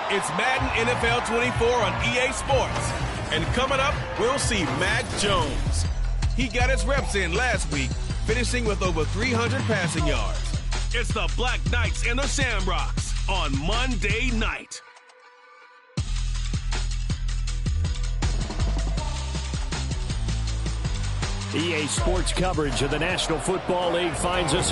It's Madden NFL 24 on EA Sports. And coming up, we'll see Mac Jones. He got his reps in last week, finishing with over 300 passing yards. It's the Black Knights and the Shamrocks on Monday night. EA Sports coverage of the National Football League finds us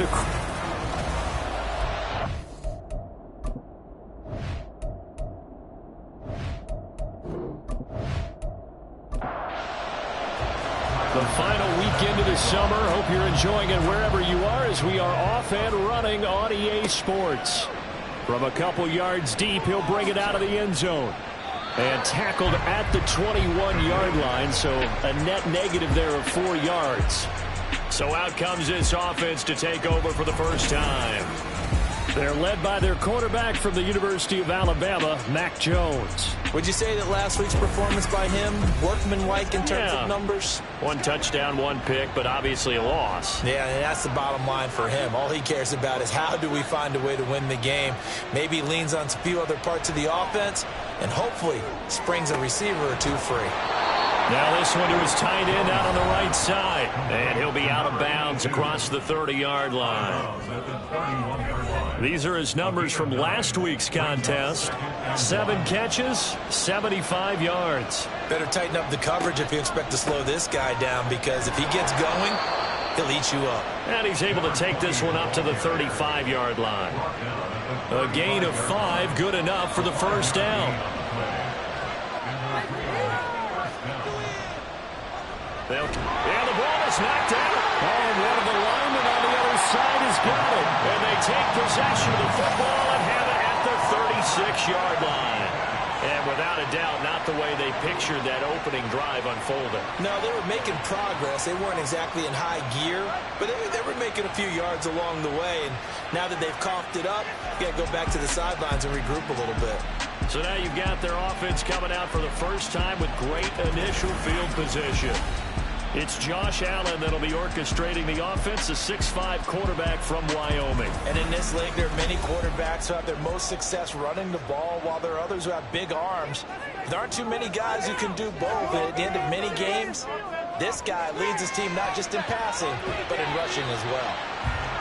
The final weekend of the summer. Hope you're enjoying it wherever you are as we are off and running on EA Sports. From a couple yards deep, he'll bring it out of the end zone. And tackled at the 21-yard line, so a net negative there of 4 yards. So out comes this offense to take over for the first time. They're led by their quarterback from the University of Alabama, Mac Jones. Would you say that last week's performance by him, workmanlike in terms of numbers? 1 touchdown, 1 pick, but obviously a loss. Yeah, and that's the bottom line for him. All he cares about is how do we find a way to win the game. Maybe leans on a few other parts of the offense, and hopefully springs a receiver or two free. Now this one to his tight end out on the right side. And he'll be out of bounds across the 30-yard line. These are his numbers from last week's contest. 7 catches, 75 yards. Better tighten up the coverage if you expect to slow this guy down, because if he gets going, he'll eat you up. And he's able to take this one up to the 35-yard line. A gain of 5, good enough for the first down. And the ball is knocked out. And one of the linemen on the other side has got it. And they take possession of the football and have it at the 36-yard line. And without a doubt, not the way they pictured that opening drive unfolding. No, they were making progress. They weren't exactly in high gear, but they were making a few yards along the way. And now that they've coughed it up, you got to go back to the sidelines and regroup a little bit. So now you've got their offense coming out for the first time with great initial field position. It's Josh Allen that'll be orchestrating the offense, a 6'5" quarterback from Wyoming. And in this league, there are many quarterbacks who have their most success running the ball, while there are others who have big arms. There aren't too many guys who can do both. And at the end of many games, this guy leads his team not just in passing, but in rushing as well.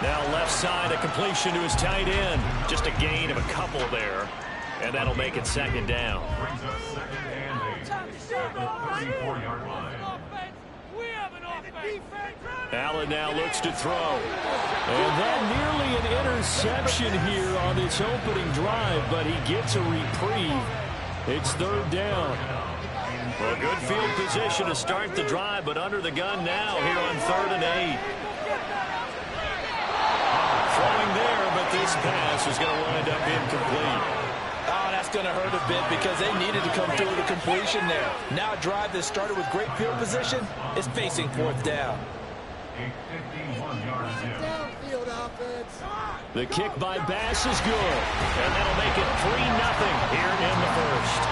Now left side, a completion to his tight end. Just a gain of a couple there. And that'll make it second down. Brings us second and 8 at the 34-yard line. Allen now looks to throw. And that nearly an interception here on this opening drive, but he gets a reprieve. It's third down. Well, good field position to start the drive, but under the gun now here on 3rd and 8. Throwing there, but this pass is going to wind up incomplete. Oh, that's going to hurt a bit because they needed to come through with a completion there. Now a drive that started with great field position is facing 4th down. The kick by Bass is good, and that'll make it 3-0 here in the first.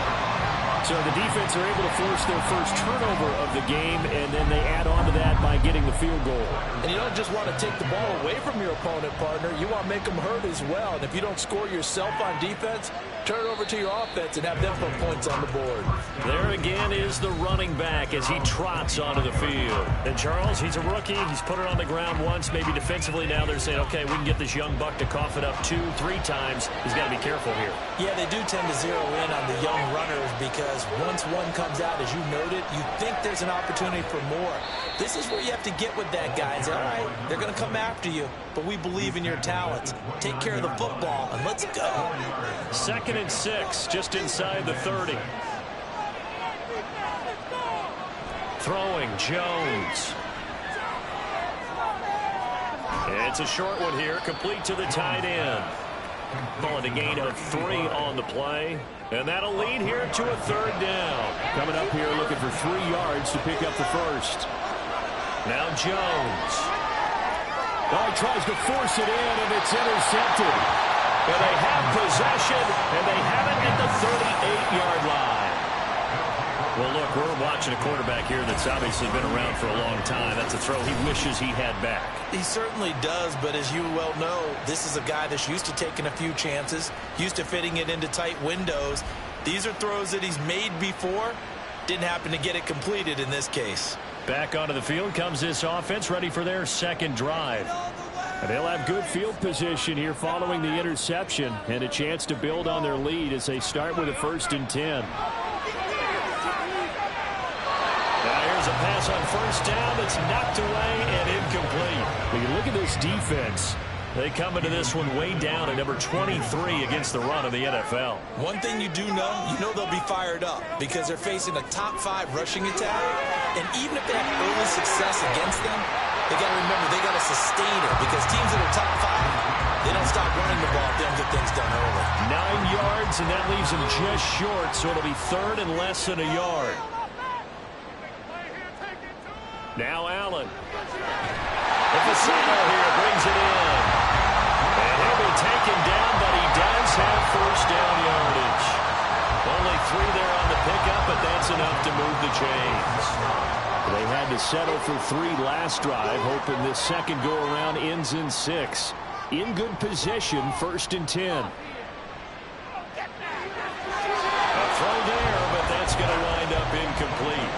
So the defense are able to force their first turnover of the game, and then they add on to that by getting the field goal. And you don't just want to take the ball away from your opponent, partner. You want to make them hurt as well. And if you don't score yourself on defense, turn it over to your offense and have them put points on the board. There again is the running back as he trots onto the field. And Charles, he's a rookie. He's put it on the ground once, maybe defensively. Now they're saying, okay, we can get this young buck to cough it up 2-3 times. He's got to be careful here. Yeah, they do tend to zero in on the young runners because once one comes out, as you noted, you think there's an opportunity for more. This is where you have to get with that guy and say, all right, they're going to come after you, but we believe in your talents. Take care of the football, and let's go. 2nd and 6, just inside the 30. Throwing, Jones. It's a short one here, complete to the tight end. Pulling a gain of 3 on the play. And that'll lead here to a 3rd down. Coming up here looking for 3 yards to pick up the first. Now Jones. Oh, he tries to force it in, and it's intercepted. And they have possession, and they have it at the 38-yard line. Well, look, we're watching a quarterback here that's obviously been around for a long time. That's a throw he wishes he had back. He certainly does, but as you well know, this is a guy that's used to taking a few chances, used to fitting it into tight windows. These are throws that he's made before. Didn't happen to get it completed in this case. Back onto the field comes this offense, ready for their second drive. And they'll have good field position here following the interception and a chance to build on their lead as they start with a 1st and 10. Now here's a pass on 1st down that's knocked away and incomplete. When you look at this defense, they come into this one way down at number 23 against the run of the NFL. One thing you do know, they'll be fired up because they're facing a top 5 rushing attack. And even if they have early success against them, they got to remember they got to sustain it because teams that are top 5, they don't stop running the ball if they don't get things done early. 9 yards, and that leaves them just short, so it'll be 3rd and less than a yard. Now Allen. The Fasano here brings it in. And he'll be taken down, but he does have 1st down yardage. Only 3 there on the pickup, but that's enough to move the chains. They had to settle for 3 last drive, hoping this second go-around ends in 6. In good position, 1st and 10. A throw there, but that's going to wind up incomplete.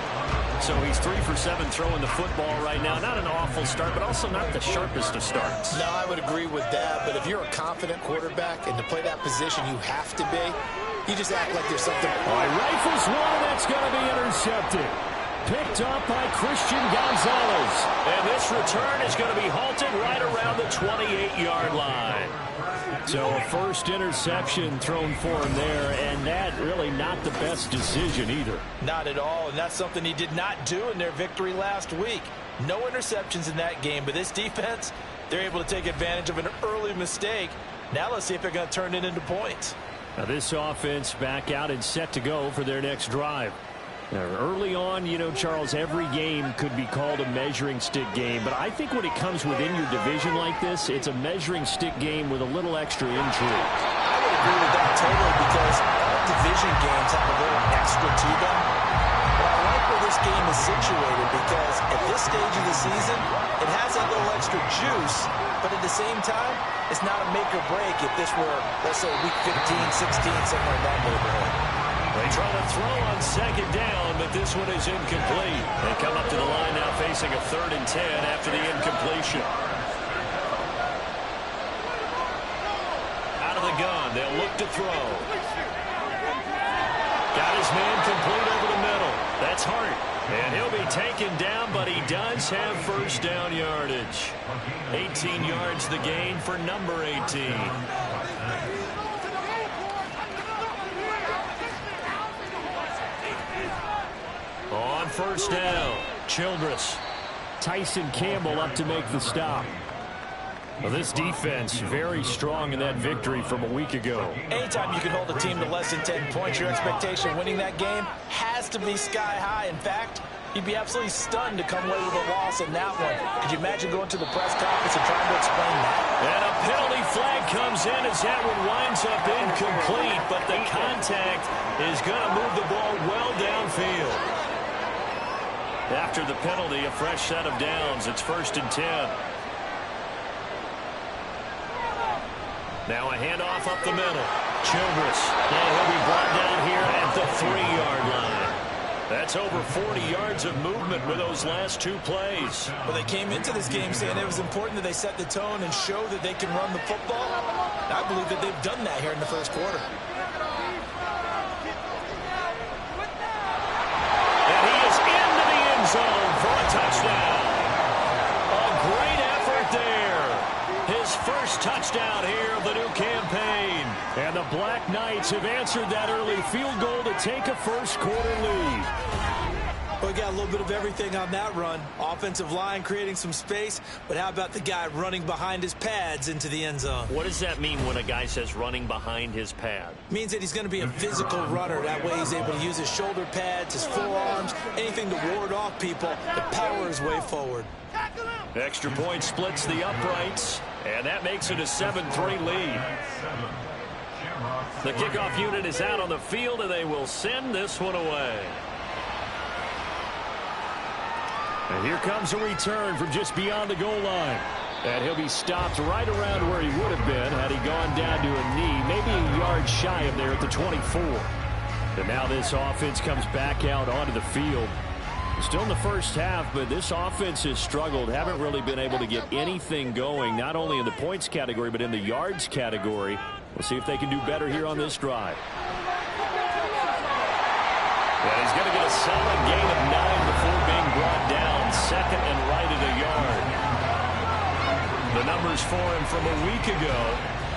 So he's 3 for 7 throwing the football right now. Not an awful start, but also not the sharpest of starts. No, I would agree with that. But if you're a confident quarterback and to play that position you have to be, you just act like there's something. All right, rifles one, and that's going to be intercepted. Picked up by Christian Gonzalez. And this return is going to be halted right around the 28-yard line. So a 1st interception thrown for him there, and that really not the best decision either. Not at all, and that's something he did not do in their victory last week. No interceptions in that game, but this defense, they're able to take advantage of an early mistake. Now let's see if they're going to turn it into points. Now this offense back out and set to go for their next drive. Now, early on, Charles, every game could be called a measuring stick game, but I think when it comes within your division like this, it's a measuring stick game with a little extra intrigue. I would agree with that totally because all division games have a little extra to them. But I like where this game is situated because at this stage of the season, it has that little extra juice, but at the same time, it's not a make or break if this were, let's say, week 15, 16, somewhere in that neighborhood. They try to throw on 2nd down, but this one is incomplete. They come up to the line now facing a 3rd and 10 after the incompletion. Out of the gun, they'll look to throw. Got his man complete over the middle. That's Hart. And he'll be taken down, but he does have 1st down yardage. 18 yards the gain for number 18. On 1st down, Childress. Tyson Campbell up to make the stop. Well, this defense very strong in that victory from a week ago. Anytime you can hold a team to less than 10 points, your expectation of winning that game has to be sky high. In fact, you'd be absolutely stunned to come away with a loss in that one. Could you imagine going to the press conference and trying to explain that? And a penalty flag comes in as that one winds up incomplete, but the contact is going to move the ball well downfield. After the penalty, a fresh set of downs. It's 1st and 10. Now a handoff up the middle. Childress. And he'll be brought down here at the 3-yard line. That's over 40 yards of movement with those last 2 plays. Well, they came into this game saying it was important that they set the tone and show that they can run the football. And I believe that they've done that here in the 1st quarter. Zone for a touchdown. A great effort there. His 1st touchdown here of the new campaign. And the Black Knights have answered that early field goal to take a 1st quarter lead. Well, we got a little bit of everything on that run. Offensive line creating some space, but how about the guy running behind his pads into the end zone? What does that mean when a guy says running behind his pad? Means that he's going to be a physical runner. That way he's able to use his shoulder pads, his forearms, anything to ward off people, to power his way forward. Extra point splits the uprights, and that makes it a 7-3 lead. The kickoff unit is out on the field, and they will send this one away. And here comes a return from just beyond the goal line. And he'll be stopped right around where he would have been had he gone down to a knee, maybe a yard shy of there at the 24. And now this offense comes back out onto the field. Still in the first half, but this offense has struggled. Haven't really been able to get anything going, not only in the points category, but in the yards category. We'll see if they can do better here on this drive. And he's going to get a solid gain of 9 before being brought down. Second and right at a yard. The numbers for him from a week ago.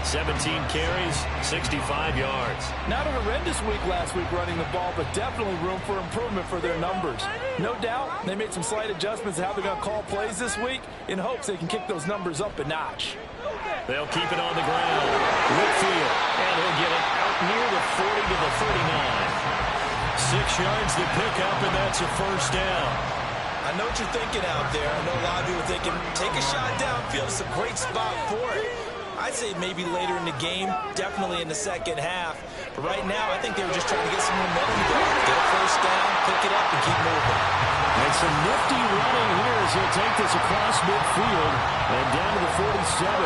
17 carries, 65 yards. Not a horrendous week last week running the ball, but definitely room for improvement for their numbers. No doubt they made some slight adjustments to how they're going to call plays this week in hopes they can kick those numbers up a notch. They'll keep it on the ground. Whitfield, and he'll get it out near the 40 to the 39. 6 yards to pick up, and that's a first down. I know what you're thinking out there. I know a lot of you are thinking, take a shot downfield. It's a great spot for it. I'd say maybe later in the game, definitely in the second half. But right now, I think they were just trying to get some momentum going. Get a first down, pick it up, and keep moving. And some nifty running here as he'll take this across midfield and down to the 47.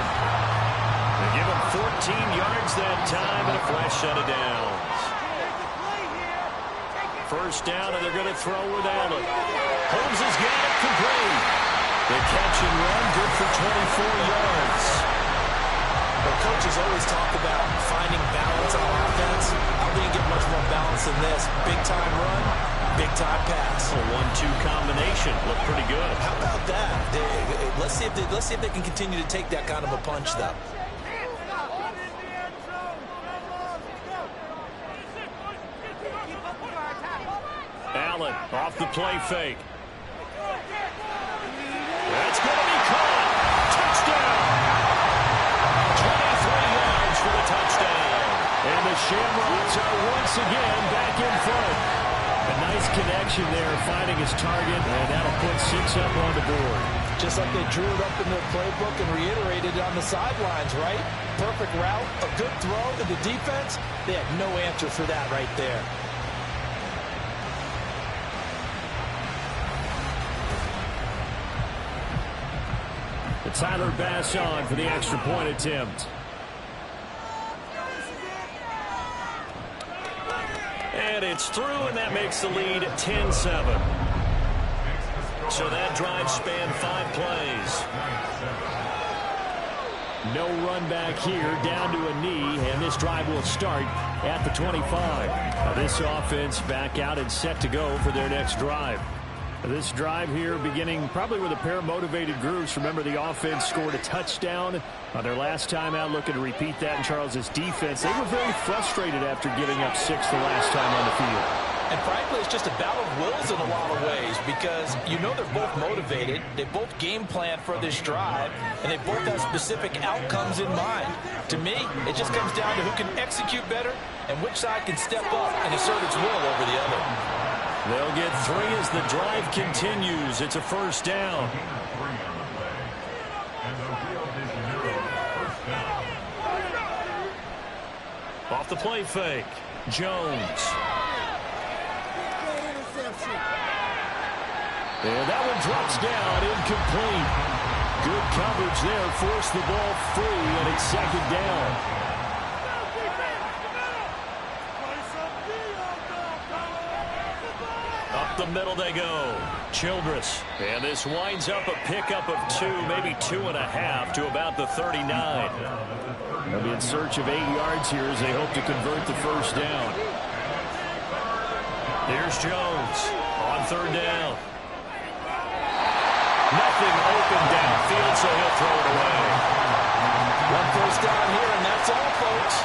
They give him 14 yards that time and a fresh set of downs. First down, and they're going to throw with Allen. Holmes has got it complete. The catch and run, good for 24 yards. Well, coaches always talk about finding balance on offense. I don't think you get much more balance than this. Big-time run, big-time pass. A 1-2 combination. Looked pretty good. How about that? Let's see if they can continue to take that kind of a punch, though. Allen off the play fake. That's going to be caught. Touchdown. 23 yards for the touchdown. And the Shamrocks are once again back in front. A nice connection there, finding his target, and that'll put 6 up on the board. Just like they drew it up in their playbook and reiterated it on the sidelines, right? Perfect route, a good throw to the defense. They had no answer for that right there. Tyler Bass on for the extra point attempt. And it's through, and that makes the lead 10-7. So that drive spanned 5 plays. No run back here, down to a knee, and this drive will start at the 25. Now this offense back out and set to go for their next drive. This drive here beginning probably with a pair of motivated groups. Remember, the offense scored a touchdown on their last time out, looking to repeat that in Charles's defense. They were very frustrated after giving up 6 the last time on the field. And frankly, it's just a battle of wills in a lot of ways because you know they're both motivated. They both game plan for this drive, and they both have specific outcomes in mind. To me, it just comes down to who can execute better and which side can step up and assert its will over the other. They'll get 3 as the drive continues. It's a first down. Off the play fake, Jones. And that one drops down, incomplete. Good coverage there, forced the ball free, and it's second down. Up the middle they go. Childress. And this winds up a pickup of 2, maybe 2.5 to about the 39. They'll be in search of 8 yards here as they hope to convert the first down. Here's Jones on third down. Nothing open downfield, so he'll throw it away. One first down here, and that's all, folks.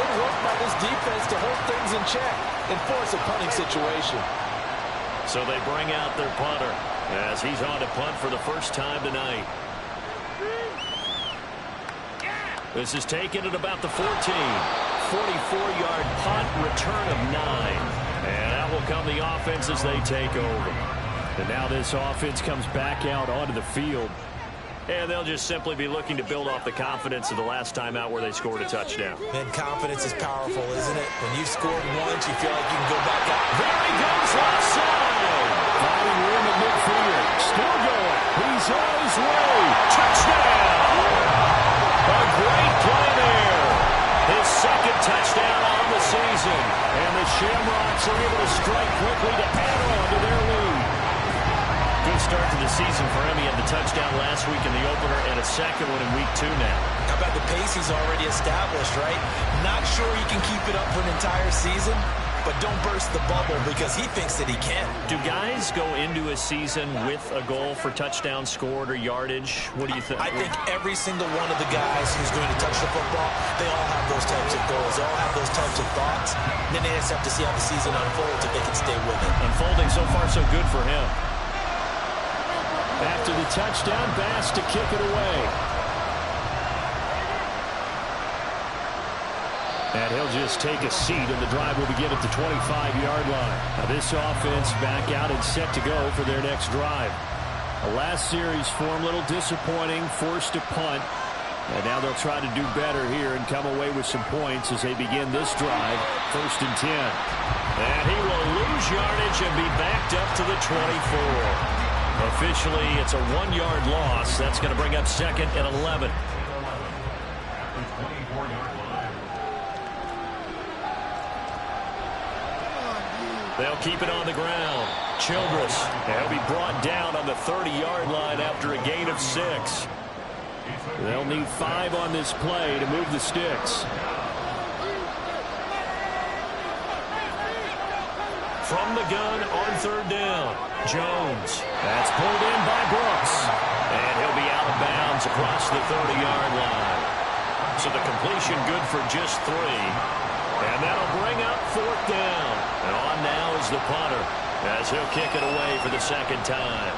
Good work by this defense to hold things in check and force a punting situation. So they bring out their punter as he's on to punt for the first time tonight. This is taken at about the 14. 44-yard punt, return of 9. And that will come the offense as they take over. And now this offense comes back out onto the field. And they'll just simply be looking to build off the confidence of the last time out where they scored a touchdown. And confidence is powerful, isn't it? When you've scored once, you feel like you can go back out. There he goes, left side. Finding room at midfield. Still his way. Touchdown! A great play there. His second touchdown on the season. And the Shamrocks are able to strike quickly to add on to their lead. Good start to the season for him. He had the touchdown last week in the opener and a second one in week 2 now. How about the pace he's already established, right? Not sure he can keep it up for an entire season, but don't burst the bubble because he thinks that he can. Do guys go into a season with a goal for touchdown scored or yardage? What do you think? I think every single one of the guys who's going to touch the football, they all have those types of goals. They all have those types of thoughts. And then they just have to see how the season unfolds if they can stay with it. Unfolding so far so good for him. After the touchdown, Bass to kick it away. And he'll just take a seat, and the drive will begin at the 25-yard line. Now this offense back out and set to go for their next drive. The last series for him, a little disappointing, forced to punt. And now they'll try to do better here and come away with some points as they begin this drive. 1st and 10. And he will lose yardage and be backed up to the 24. Officially, it's a 1-yard loss. That's going to bring up 2nd and 11. They'll keep it on the ground. Childress. He'll be brought down on the 30-yard line after a gain of 6. They'll need 5 on this play to move the sticks. From the gun on 3rd down. Jones. That's pulled in by Brooks. And he'll be out of bounds across the 30-yard line. So the completion good for just 3. And that'll bring up 4th down. And on now is the punter as he'll kick it away for the 2nd time.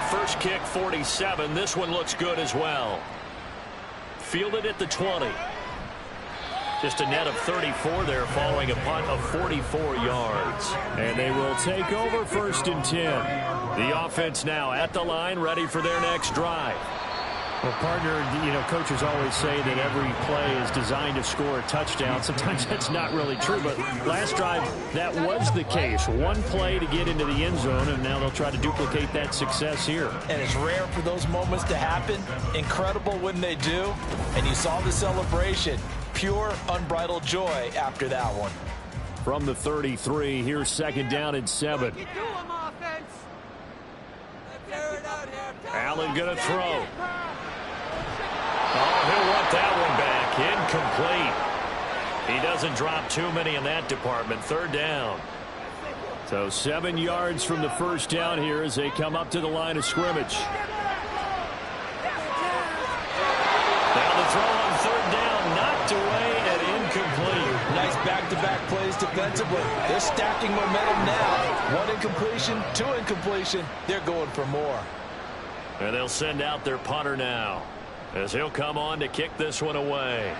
First kick 47. This one looks good as well. Fielded at the 20. Just a net of 34 there following a punt of 44 yards. And they will take over 1st and 10. The offense now at the line, ready for their next drive. Well, partner, coaches always say that every play is designed to score a touchdown. Sometimes that's not really true, but last drive, that was the case. One play to get into the end zone, and now they'll try to duplicate that success here. And it's rare for those moments to happen. Incredible when they do. And you saw the celebration. Pure, unbridled joy after that one. From the 33, here's 2nd down and 7. Allen going to throw. Oh, he'll want that one back. Incomplete. He doesn't drop too many in that department. 3rd down. So 7 yards from the 1st down here as they come up to the line of scrimmage. Now the throw on 3rd down, knocked away and incomplete. Nice back-to-back plays defensively. They're stacking momentum now. 1 incompletion, 2 incompletion. They're going for more. And they'll send out their punter now as he'll come on to kick this one away.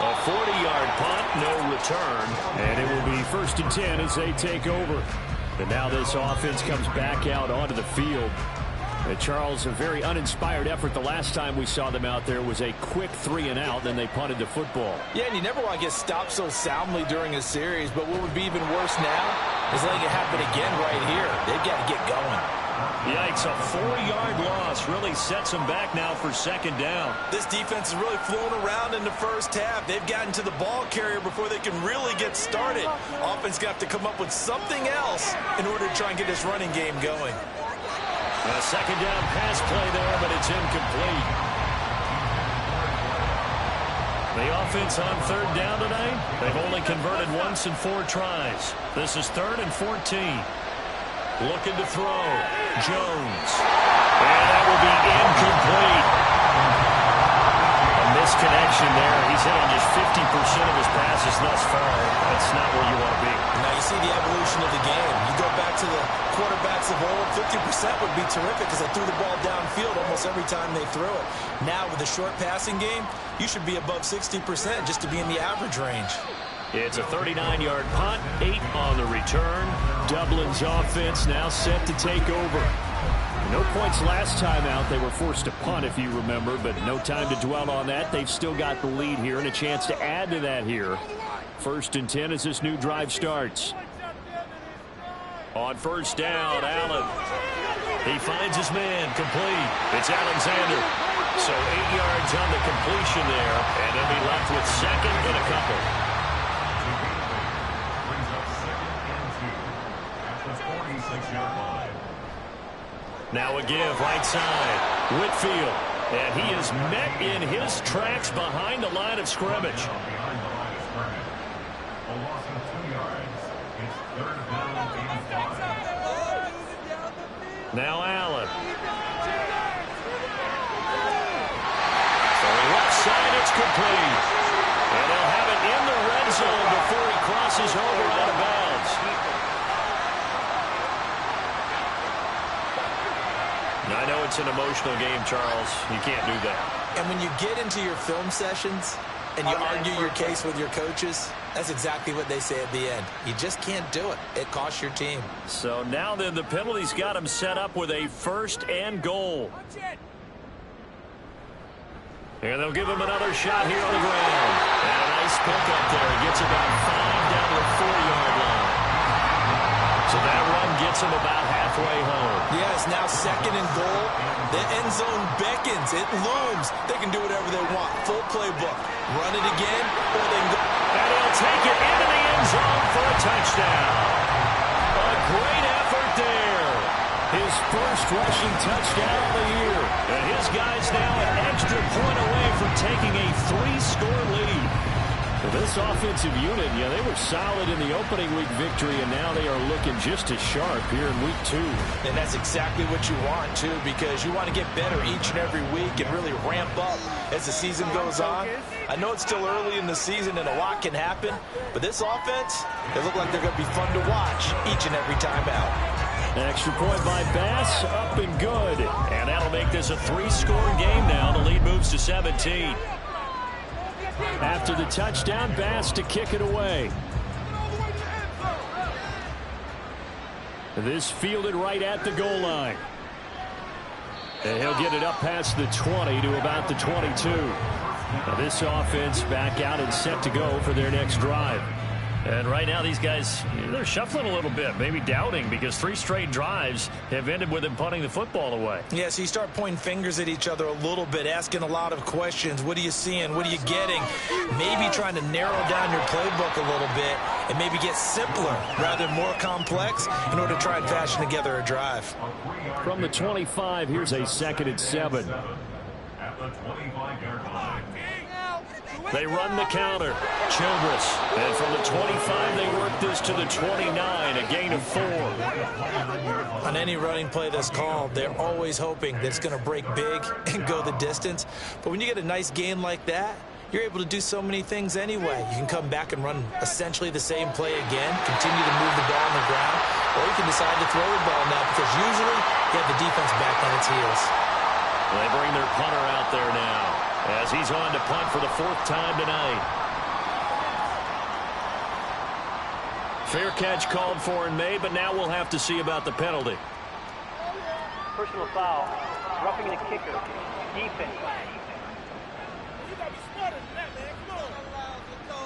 A 40-yard punt, no return. And it will be 1st and 10 as they take over. And now this offense comes back out onto the field. And Charles, a very uninspired effort. The last time we saw them out there was a quick 3-and-out, then they punted the football. Yeah, and you never want to get stopped so soundly during a series, but what would be even worse now is letting it happen again right here. They've got to get going. Yikes, a 4-yard loss really sets them back now for 2nd down. This defense is really flown around in the first half. They've gotten to the ball carrier before they can really get started. Offense going to have to come up with something else in order to try and get this running game going. A 2nd down pass play there, but it's incomplete. The offense on 3rd down tonight, they've only converted once in 4 tries. This is 3rd and 14. Looking to throw. Jones. And that will be incomplete. A misconnection there. He's hit on just 50% of his passes thus far. That's not where you want to be. Now you see the evolution of the game. You go back to the quarterbacks of old, 50% would be terrific because they threw the ball downfield almost every time they threw it. Now with the short passing game, you should be above 60% just to be in the average range. It's a 39-yard punt, 8 on the return. Dublin's offense now set to take over. No points last time out. They were forced to punt, if you remember, but no time to dwell on that. They've still got the lead here and a chance to add to that here. 1st and 10 as this new drive starts. On first down, Allen. He finds his man, complete. It's Alexander. So 8 yards on the completion there, and they'll be left with second and a couple. Brings up 2nd and 2 at the 46-yard line. Now a give, right side. Whitfield. And he is met in his tracks behind the line of scrimmage. Behind the line of scrimmage. A loss of 2 yards. It's 3rd down and 5. Now Allen. For the left side, it's complete. And they'll have it in the red zone before he crosses over out of bounds. I know it's an emotional game, Charles. You can't do that. And when you get into your film sessions and you argue your case with your coaches, that's exactly what they say at the end. You just can't do it. It costs your team. So now then, the penalty's got him set up with a 1st and goal. And they'll give him another shot here on the ground. And a nice pick up there. He gets about 5 down to the 4-yard line. So that run gets him about halfway home. Yes, now 2nd and goal. The end zone beckons. It looms. They can do whatever they want. Full playbook. Run it again, or they can go. And he'll take it into the end zone for a touchdown. A great effort there. His first rushing touchdown of the year. And his guys now an extra point away from taking a 3-score lead. Well, this offensive unit, yeah, they were solid in the opening week victory, and now they are looking just as sharp here in week 2. And that's exactly what you want, too, because you want to get better each and every week and really ramp up as the season goes on. I know it's still early in the season and a lot can happen, but this offense, they look like they're going to be fun to watch each and every time out. An extra point by Bass, up and good. And that'll make this a 3-score game now. The lead moves to 17. After the touchdown, Bass to kick it away. This fielded right at the goal line. And he'll get it up past the 20 to about the 22. Now this offense back out and set to go for their next drive. And right now these guys, they're shuffling a little bit, maybe doubting, because 3 straight drives have ended with them punting the football away. Yeah, so you start pointing fingers at each other a little bit, asking a lot of questions. What are you seeing? What are you getting? Maybe trying to narrow down your playbook a little bit and maybe get simpler rather than more complex in order to try and fashion together a drive. From the 25, here's a 2nd and 7. At the 25-yard line. They run the counter. Childress. And from the 25, they work this to the 29, a gain of 4. On any running play that's called, they're always hoping that it's going to break big and go the distance. But when you get a nice gain like that, you're able to do so many things anyway. You can come back and run essentially the same play again, continue to move the ball on the ground, or you can decide to throw the ball now because usually you have the defense back on its heels. They bring their punter out there now as he's on to punt for the 4th time tonight. Fair catch called for and made, but now we'll have to see about the penalty. Personal foul, roughing the kicker, defense.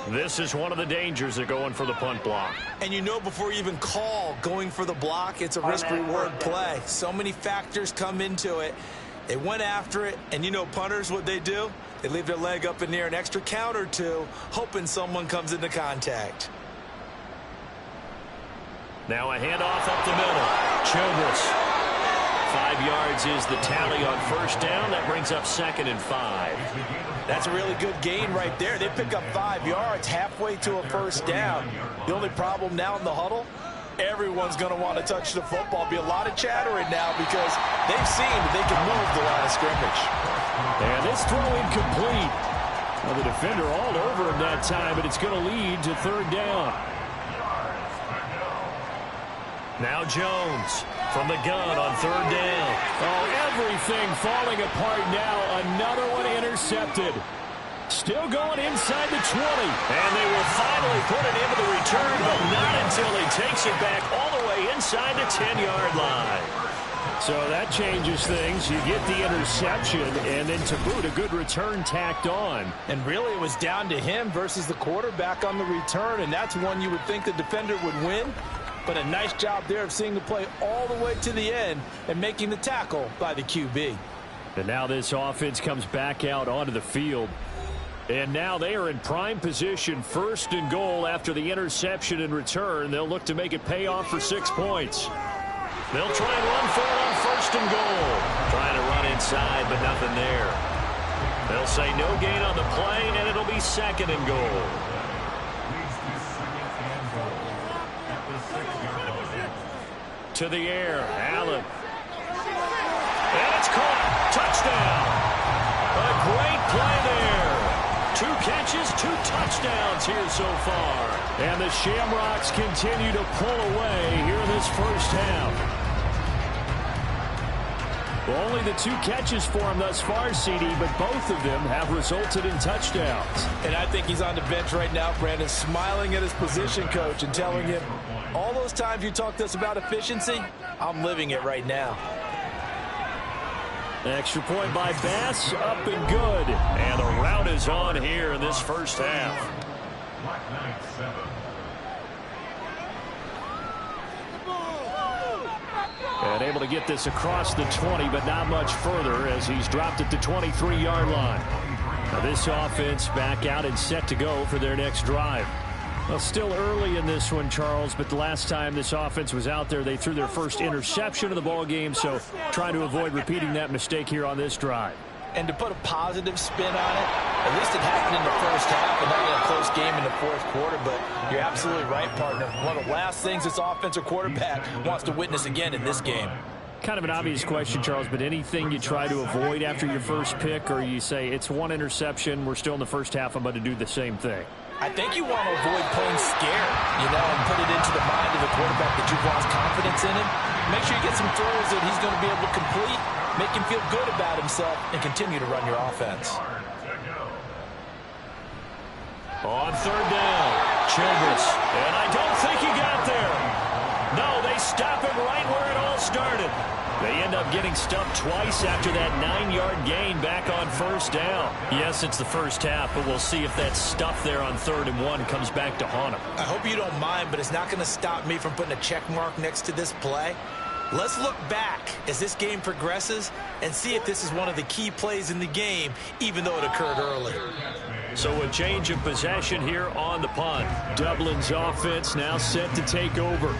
This is one of the dangers of going for the punt block. And you know before you even call going for the block, it's a risk-reward play. So many factors come into it. They went after it, and you know punters, what they do? They leave their leg up in the air an extra count or two, hoping someone comes into contact. Now a handoff up the middle. Childress. 5 yards is the tally on first down. That brings up 2nd and 5. That's a really good gain right there. They pick up 5 yards halfway to a first down. The only problem now in the huddle, everyone's going to want to touch the football. Be a lot of chattering now because they've seen that they can move the line of scrimmage. And this throw incomplete. Well, the defender all over him that time, but it's going to lead to 3rd down. Now Jones from the gun on 3rd down. Oh, everything falling apart now. Another one intercepted. Still going inside the 20. And they will finally put it into the return, but not until he takes it back all the way inside the 10-yard line. So that changes things. You get the interception, and then to boot, a good return tacked on. And really, it was down to him versus the quarterback on the return, and that's one you would think the defender would win. but a nice job there of seeing the play all the way to the end and making the tackle by the QB. And now this offense comes back out onto the field. And now they are in prime position, 1st and goal after the interception and return. They'll look to make it pay off for 6 points. They'll try and run for it on 1st and goal. Trying to run inside, but nothing there. They'll say no gain on the play, and it'll be 2nd and goal. To the air, Allen. And it's caught. Touchdown. A great play there. 2 catches, 2 touchdowns here so far. And the Shamrocks continue to pull away here in this first half. Well, only the 2 catches for him thus far, CD, but both of them have resulted in touchdowns. And I think he's on the bench right now, Brandon, smiling at his position coach and telling him, all those times you talked to us about efficiency, I'm living it right now. Extra point by Bass, up and good. And the rout is on here in this first half. And able to get this across the 20, but not much further as he's dropped at the 23-yard line. Now this offense back out and set to go for their next drive. Well, still early in this one, Charles, but the last time this offense was out there, they threw their first interception of the ball game, so trying to avoid repeating that mistake here on this drive. And to put a positive spin on it, at least it happened in the first half and not in a close game in the 4th quarter, but you're absolutely right, partner. One of the last things this offensive quarterback wants to witness again in this game. Kind of an obvious question, Charles, but anything you try to avoid after your first pick, or you say it's 1 interception, we're still in the first half, I'm going to do the same thing? I think you want to avoid playing scared, and put it into the mind of the quarterback that you've lost confidence in him. Make sure you get some throws that he's going to be able to complete, make him feel good about himself, and continue to run your offense. On 3rd down, Childress. And I don't think he got there. No, they stop him right where it all started. They end up getting stuffed twice after that 9-yard gain back on 1st down. Yes, it's the first half, but we'll see if that stuff there on 3rd and 1 comes back to haunt him. I hope you don't mind, but it's not going to stop me from putting a check mark next to this play. Let's look back as this game progresses and see if this is one of the key plays in the game, even though it occurred early. So a change of possession here on the punt. Dublin's offense now set to take over.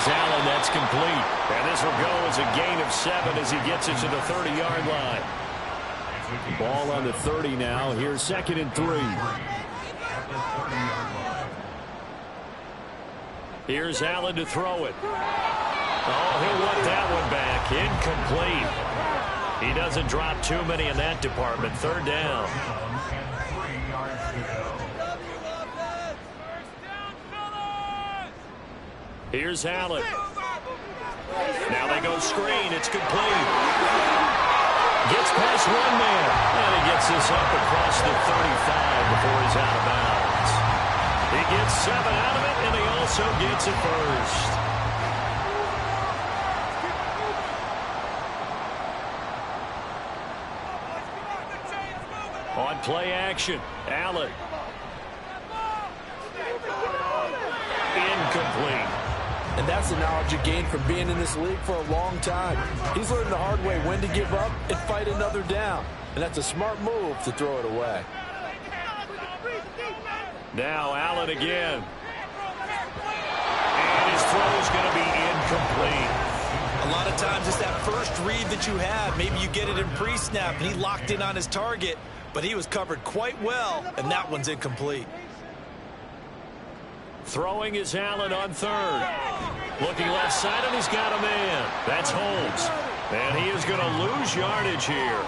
Allen, that's complete. And this will go as a gain of 7 as he gets it to the 30-yard line. Ball on the 30 now. Here's 2nd and 3. Here's Allen to throw it. Oh, he'll want that one back. Incomplete. He doesn't drop too many in that department. 3rd down. Here's Allen. Now they go screen. It's complete. Gets past one man. And he gets this up across the 35 before he's out of bounds. He gets 7 out of it, and he also gets it first. On play action, Allen. Incomplete. And that's the knowledge you gain from being in this league for a long time. He's learned the hard way when to give up and fight another down. And that's a smart move to throw it away. Now Allen again. And his throw is going to be incomplete. A lot of times it's that first read that you have. Maybe you get it in pre-snap and he locked in on his target, but he was covered quite well, and that one's incomplete. Throwing is Allen on 3rd. Looking left side, and he's got a man. That's Holmes. And he is going to lose yardage here.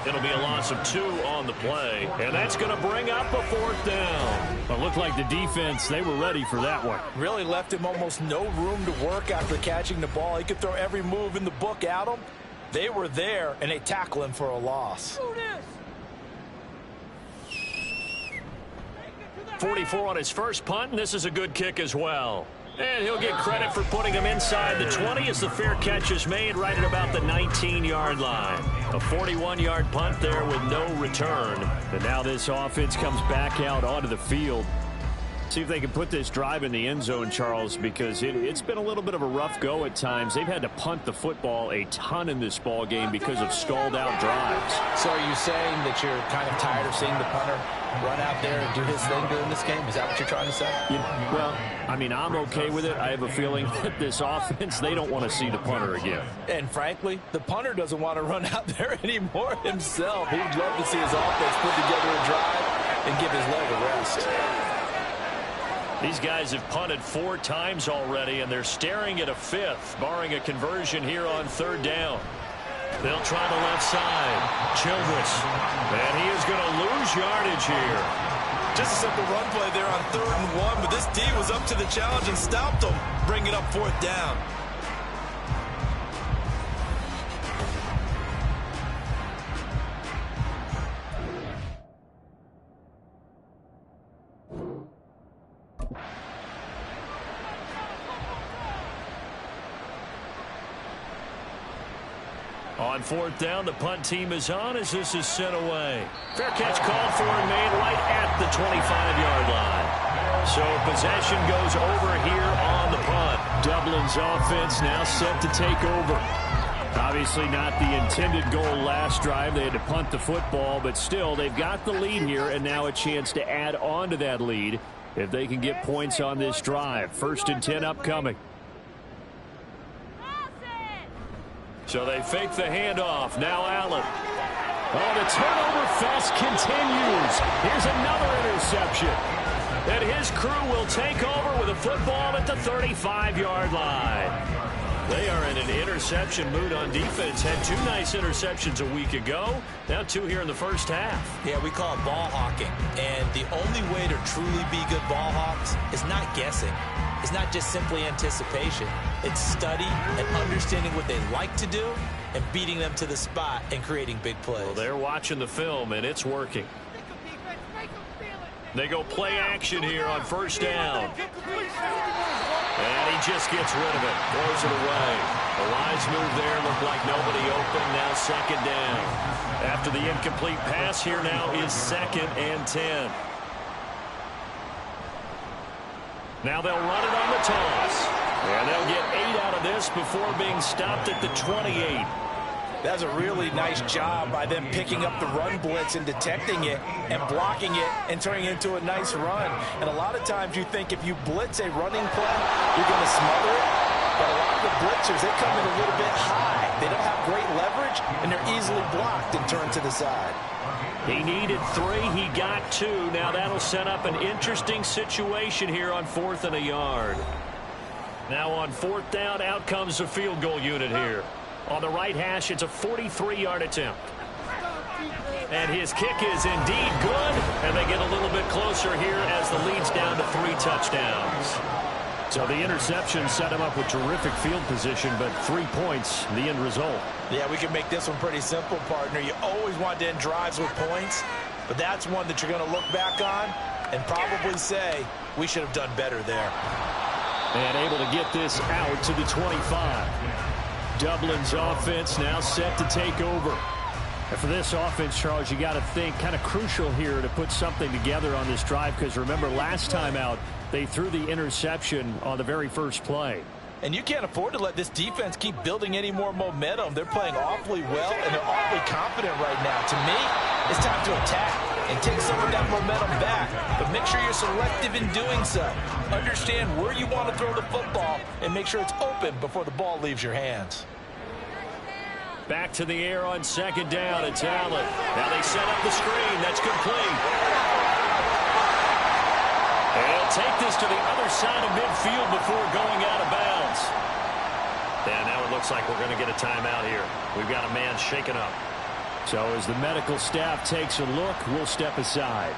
It'll be a loss of 2 on the play. And that's going to bring up a 4th down. It looked like the defense, they were ready for that one. Really left him almost no room to work after catching the ball. He could throw every move in the book at him. They were there, and they tackle him for a loss. 44 on his first punt, and this is a good kick as well. And he'll get credit for putting him inside the 20 as the fair catch is made right at about the 19-yard line. A 41-yard punt there with no return. And now this offense comes back out onto the field. See if they can put this drive in the end zone, Charles, because it's been a little bit of a rough go at times. They've had to punt the football a ton in this ball game because of stalled-out drives. So are you saying that you're kind of tired of seeing the punter run out there and do his thing during this game? Is that what you're trying to say? Well, I mean, I'm okay with it. I have a feeling that this offense, they don't want to see the punter again. And frankly, the punter doesn't want to run out there anymore himself. He would love to see his offense put together a drive and give his leg a rest. These guys have punted 4 times already, and they're staring at a 5th, barring a conversion here on 3rd down. They'll try the left side. Childress. And he is going to lose yardage here. Just a simple run play there on 3rd and 1, but this D was up to the challenge and stopped him, bringing up 4th down. On 4th down, the punt team is on as this is sent away. Fair catch called for and made right at the 25-yard line. So possession goes over here on the punt. Dublin's offense now set to take over. Obviously not the intended goal last drive. They had to punt the football, but still they've got the lead here and now a chance to add on to that lead if they can get points on this drive. 1st and 10 upcoming. So they fake the handoff. Now Allen. Oh, the turnover fest continues. Here's another interception. And his crew will take over with a football at the 35-yard line. They are in an interception mood on defense. Had 2 nice interceptions a week ago. Now 2 here in the first half. Yeah, we call it ball hawking. And the only way to truly be good ball hawks is not guessing. It's not just simply anticipation. It's study and understanding what they like to do and beating them to the spot and creating big plays. Well, they're watching the film, and it's working. They go play action here on 1st down. And he just gets rid of it. Throws it away. The wise move there. Looked like nobody open. Now 2nd down. After the incomplete pass, here now is 2nd and 10. Now they'll run it on the toss. And they'll get 8 out of this before being stopped at the 28. That's a really nice job by them picking up the run blitz and detecting it and blocking it and turning it into a nice run. And a lot of times you think if you blitz a running play, you're going to smother it. But a lot of the blitzers, they come in a little bit high. They don't have great leverage, and they're easily blocked and turned to the side. He needed 3. He got 2. Now that'll set up an interesting situation here on 4th and a yard. Now on 4th down, out comes the field goal unit here. On the right hash, it's a 43-yard attempt. And his kick is indeed good. And they get a little bit closer here as the lead's down to 3 touchdowns. So the interception set him up with terrific field position, but 3 points, the end result. Yeah, we can make this one pretty simple, partner. You always want to end drives with points, but that's one that you're going to look back on and probably say, we should have done better there. And able to get this out to the 25. Dublin's offense now set to take over. And for this offense, Charles, you got to think kind of crucial here to put something together on this drive, because remember last time out, they threw the interception on the very first play. And you can't afford to let this defense keep building any more momentum. They're playing awfully well, and they're awfully confident right now. To me, it's time to attack and take some of that momentum back. But make sure you're selective in doing so. Understand where you want to throw the football and make sure it's open before the ball leaves your hands. Back to the air on 2nd down. It's Allen. Now they set up the screen. That's complete. And he'll take this to the other side of midfield before going out of bounds. And now it looks like we're going to get a timeout here. We've got a man shaken up. So as the medical staff takes a look, we'll step aside.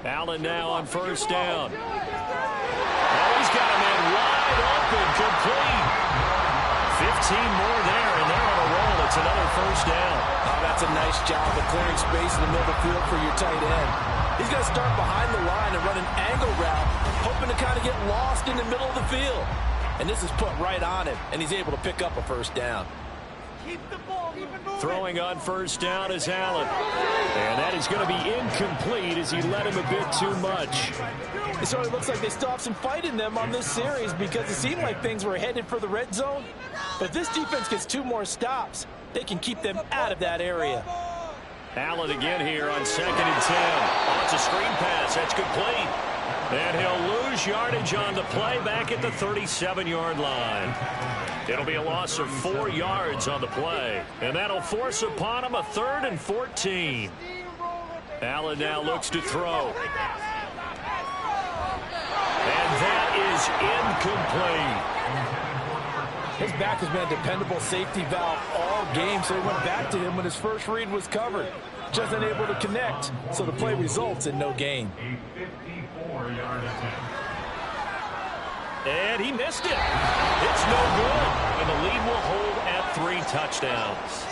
Allen now on 1st down. Oh, he's got a man wide open, complete. 15 more there, and they're on a roll. It's another 1st down. How about That's a nice job of clearing space in the middle of the field for your tight end. He's going to start behind the line and run an angle route, hoping to kind of get lost in the middle of the field. And this is put right on him, and he's able to pick up a first down. Throwing on first down is Allen. And that is going to be incomplete as he led him a bit too much. It certainly looks like they still have some fight in them on this series because it seemed like things were headed for the red zone. But if this defense gets 2 more stops, they can keep them out of that area. Allen again here on 2nd and 10. Oh, it's a screen pass. That's complete. And he'll lose yardage on the play back at the 37-yard line. It'll be a loss of 4 yards on the play. And that'll force upon him a 3rd and 14. Allen now looks to throw. And that is incomplete. His back has been a dependable safety valve all game, so he went back to him when his first read was covered. Just unable to connect, so the play results in no gain. A 54-yard attempt. And he missed it. It's no good. And the lead will hold at 3 touchdowns.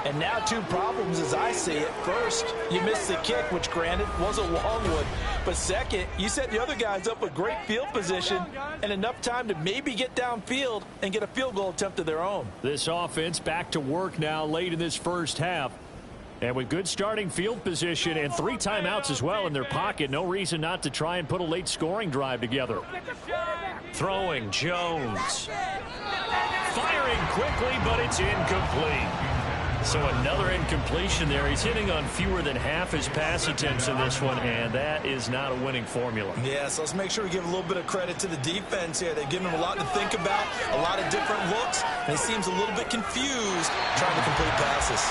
And now 2 problems as I see it. First, you missed the kick, which granted was a long one. But second, you set the other guys up with great field position and enough time to maybe get downfield and get a field goal attempt of their own. This offense back to work now late in this first half. And with good starting field position and 3 timeouts as well in their pocket, no reason not to try and put a late scoring drive together. Throwing Jones. Firing quickly, but it's incomplete. So another incompletion there. He's hitting on fewer than half his pass attempts in this one, and that is not a winning formula. Yeah, so let's make sure we give a little bit of credit to the defense here. They've given him a lot to think about, a lot of different looks, and he seems a little bit confused trying to complete passes.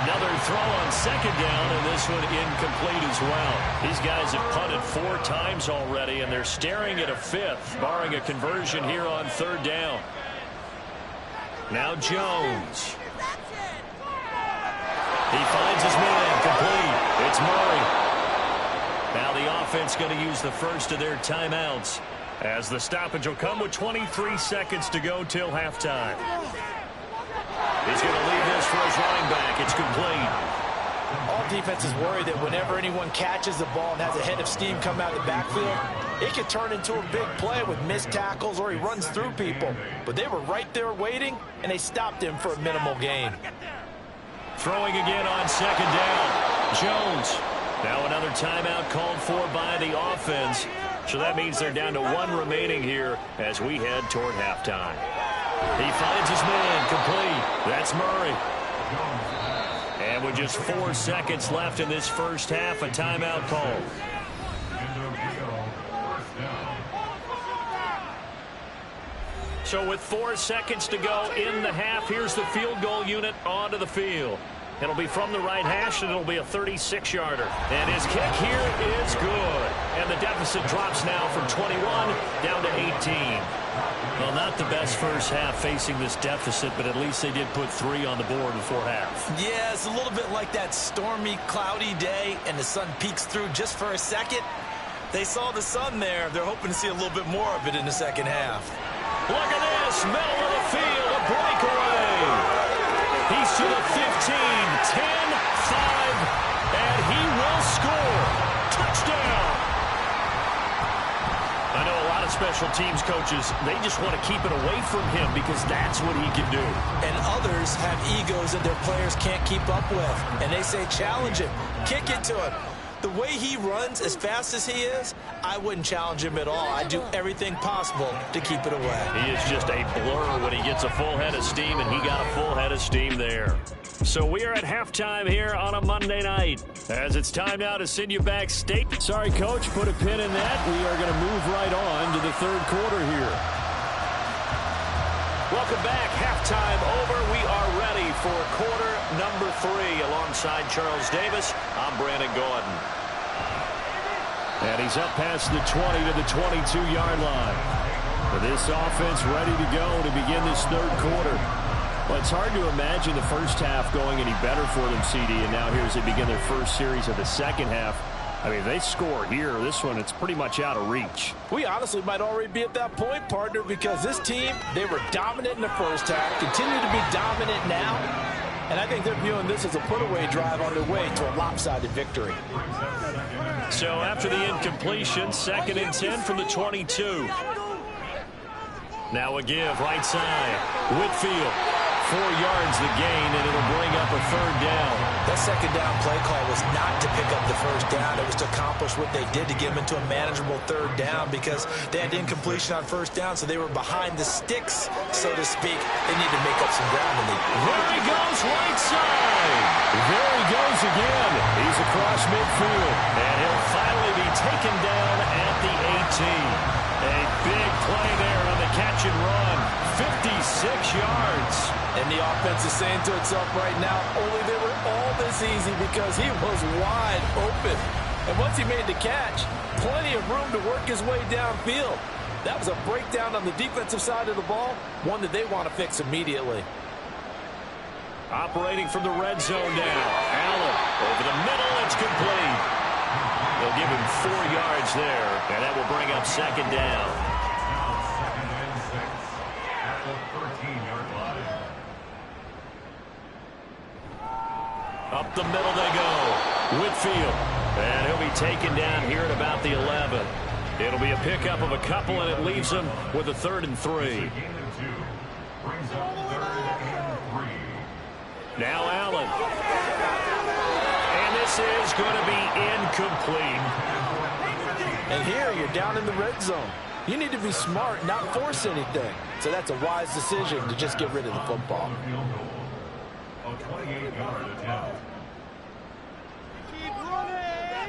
Another throw on 2nd down, and this one incomplete as well. These guys have punted 4 times already, and they're staring at a 5th, barring a conversion here on 3rd down. Now Jones. He finds his man complete. It's Murray. Now the offense going to use the first of their timeouts as the stoppage will come with 23 seconds to go till halftime. He's going to leave this for his running back. It's complete. All defenses worry that whenever anyone catches the ball and has a head of steam come out of the backfield, it can turn into a big play with missed tackles or he runs through people. But they were right there waiting, and they stopped him for a minimal gain. Throwing again on 2nd down. Jones. Now another timeout called for by the offense. So that means they're down to 1 remaining here as we head toward halftime. He finds his man complete. That's Murray. And with just 4 seconds left in this first half, a timeout call. So with 4 seconds to go in the half, here's the field goal unit onto the field. It'll be from the right hash, and it'll be a 36-yarder. And his kick here is good. And the deficit drops now from 21 down to 18. Well, not the best first half facing this deficit, but at least they did put 3 on the board before half. Yeah, it's a little bit like that stormy, cloudy day, and the sun peeks through just for a second. They saw the sun there. They're hoping to see a little bit more of it in the second half. Look at this, middle of the field, a breakaway. He's to the 15, 10, 5, and he will score. Touchdown. I know a lot of special teams coaches, they just want to keep it away from him because that's what he can do. And others have egos that their players can't keep up with. And they say, challenge him, kick it to him. The way he runs as fast as he is, I wouldn't challenge him at all. I'd do everything possible to keep it away. He is just a blur when he gets a full head of steam, and he got a full head of steam there. So we are at halftime here on a Monday night. As it's time now to send you backstage. Sorry, Coach, put a pin in that. We are going to move right on to the 3rd quarter here. Welcome back. Halftime over. We are ready for quarter number 3. Alongside Charles Davis, I'm Brandon Gordon. And he's up past the 20 to the 22-yard line. For this offense ready to go to begin this 3rd quarter. Well, it's hard to imagine the first half going any better for them, CD. And now here as they begin their first series of the second half. I mean, if they score here, this one, it's pretty much out of reach. We honestly might already be at that point, partner, because this team, they were dominant in the first half, continue to be dominant now. And I think they're viewing this as a put-away drive on their way to a lopsided victory. So after the incompletion, 2nd and 10 from the 22. Now a give, right side. Whitfield, 4 yards the gain, and it'll bring up a 3rd down. That 2nd down play call was not to pick up the 1st down. It was to accomplish what they did to get them into a manageable 3rd down because they had incompletion on 1st down, so they were behind the sticks, so to speak. They need to make up some ground. There he goes, right side. There he goes again. He's across midfield, and he'll finally be taken down at the 18. A big play there on the catch and run. 56 yards. And the offense is saying to itself right now, only they were all this easy because he was wide open. And once he made the catch, plenty of room to work his way downfield. That was a breakdown on the defensive side of the ball, one that they want to fix immediately. Operating from the red zone now. Allen over the middle. It's complete. They'll give him 4 yards there, and that will bring up 2nd down. Now 2nd and 6 at the 13-yard line. Up the middle they go. Whitfield. And he'll be taken down here at about the 11. It'll be a pickup of a couple, and it leaves them with a 3rd and 3. Gain of 2 brings up 3rd and 3. Now Allen. And this is going to be incomplete. And here you're down in the red zone. You need to be smart, not force anything. So that's a wise decision to just get rid of the football. A 28-yard attempt.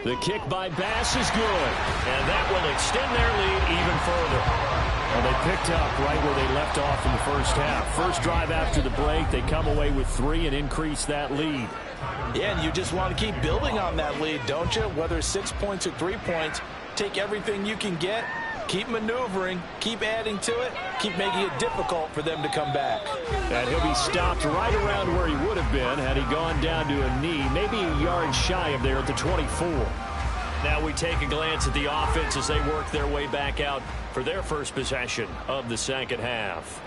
The kick by Bass is good, and that will extend their lead even further. Well, they picked up right where they left off in the first half. First drive after the break, they come away with 3 and increase that lead. Yeah, and you just want to keep building on that lead, don't you? Whether it's 6 points or 3 points, take everything you can get, keep maneuvering, keep adding to it, keep making it difficult for them to come back. And he'll be stopped right around where he would have been had he gone down to a knee, maybe a yard shy of there at the 24. Now we take a glance at the offense as they work their way back out for their first possession of the 2nd half.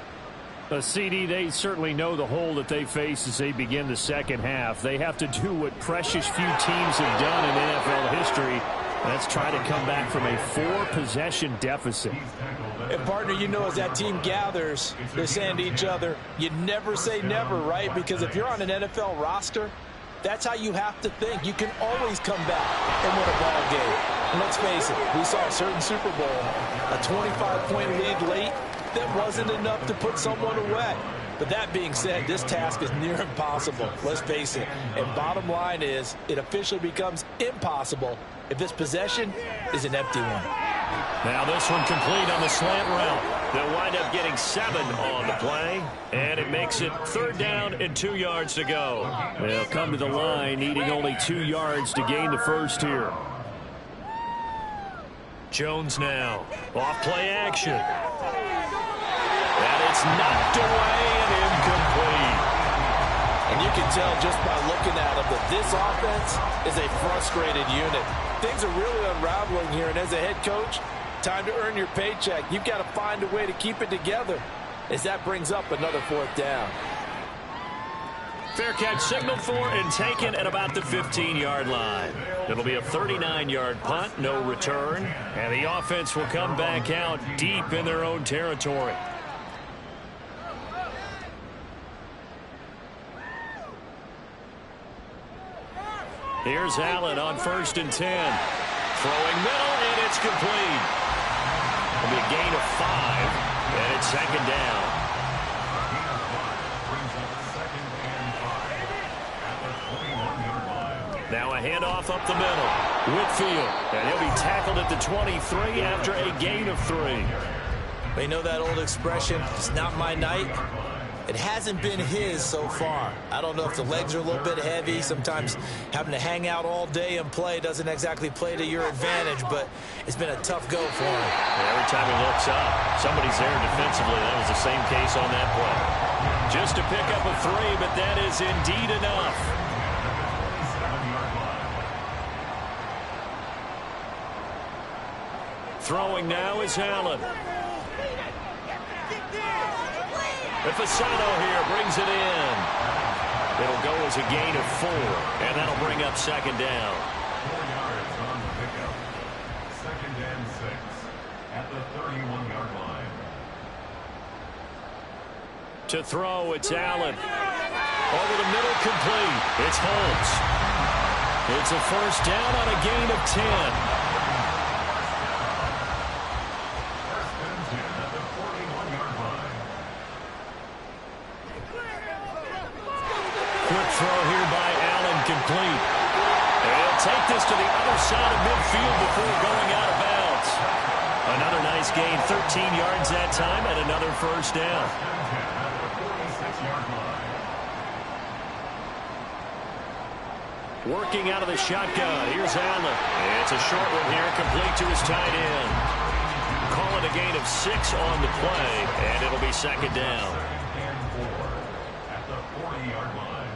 CD, they certainly know the hole that they face as they begin the 2nd half. They have to do what precious few teams have done in NFL history. That's try to come back from a 4-possession deficit. And, partner, you know as that team gathers, they're saying to each other, you never say never, right? Because if you're on an NFL roster, that's how you have to think. You can always come back and win a ball game. And let's face it, we saw a certain Super Bowl, a 25-point lead late that wasn't enough to put someone away. But that being said, this task is near impossible. Let's face it. And bottom line is, it officially becomes impossible if this possession is an empty one. Now this one complete on the slant route. They'll wind up getting 7 on the play, and it makes it 3rd down and 2 yards to go. They'll come to the line needing only 2 yards to gain the first here. Jones now. Off play action. And it's knocked away and incomplete. And you can tell just by looking at them that this offense is a frustrated unit. Things are really unraveling here, and as a head coach, time to earn your paycheck. You've got to find a way to keep it together as that brings up another 4th down. Fair catch signaled for and taken at about the 15-yard line. It'll be a 39-yard punt, no return, and the offense will come back out deep in their own territory. Here's Allen on 1st and 10. Throwing middle, and it's complete. It'll be a gain of 5, and it's 2nd down. Now a handoff up the middle. Whitfield, and he'll be tackled at the 23 after a gain of 3. They know that old expression, it's not my night. It hasn't been his so far. I don't know if the legs are a little bit heavy. Sometimes having to hang out all day and play doesn't exactly play to your advantage, but it's been a tough go for him. Every time he looks up, somebody's there defensively. That was the same case on that play. Just to pick up a 3, but that is indeed enough. Throwing now is Allen. And Fasano here brings it in. It'll go as a gain of 4, and that'll bring up second down. 4 yards on the pickup. 2nd and 6 at the 31-yard line. To throw, it's Allen. Over the middle, complete. It's Holmes. It's a first down on a gain of 10. First and 10 at the 41-yard line. Quick throw here by Allen, complete. He'll take this to the other side of midfield before going out of bounds. Another nice gain, 13 yards that time, and another first down. Working out of the shotgun. Here's Allen. It's a short one here, complete to his tight end. Call it a gain of 6 on the play, and it'll be second down. 2nd and 4 at the 40-yard line.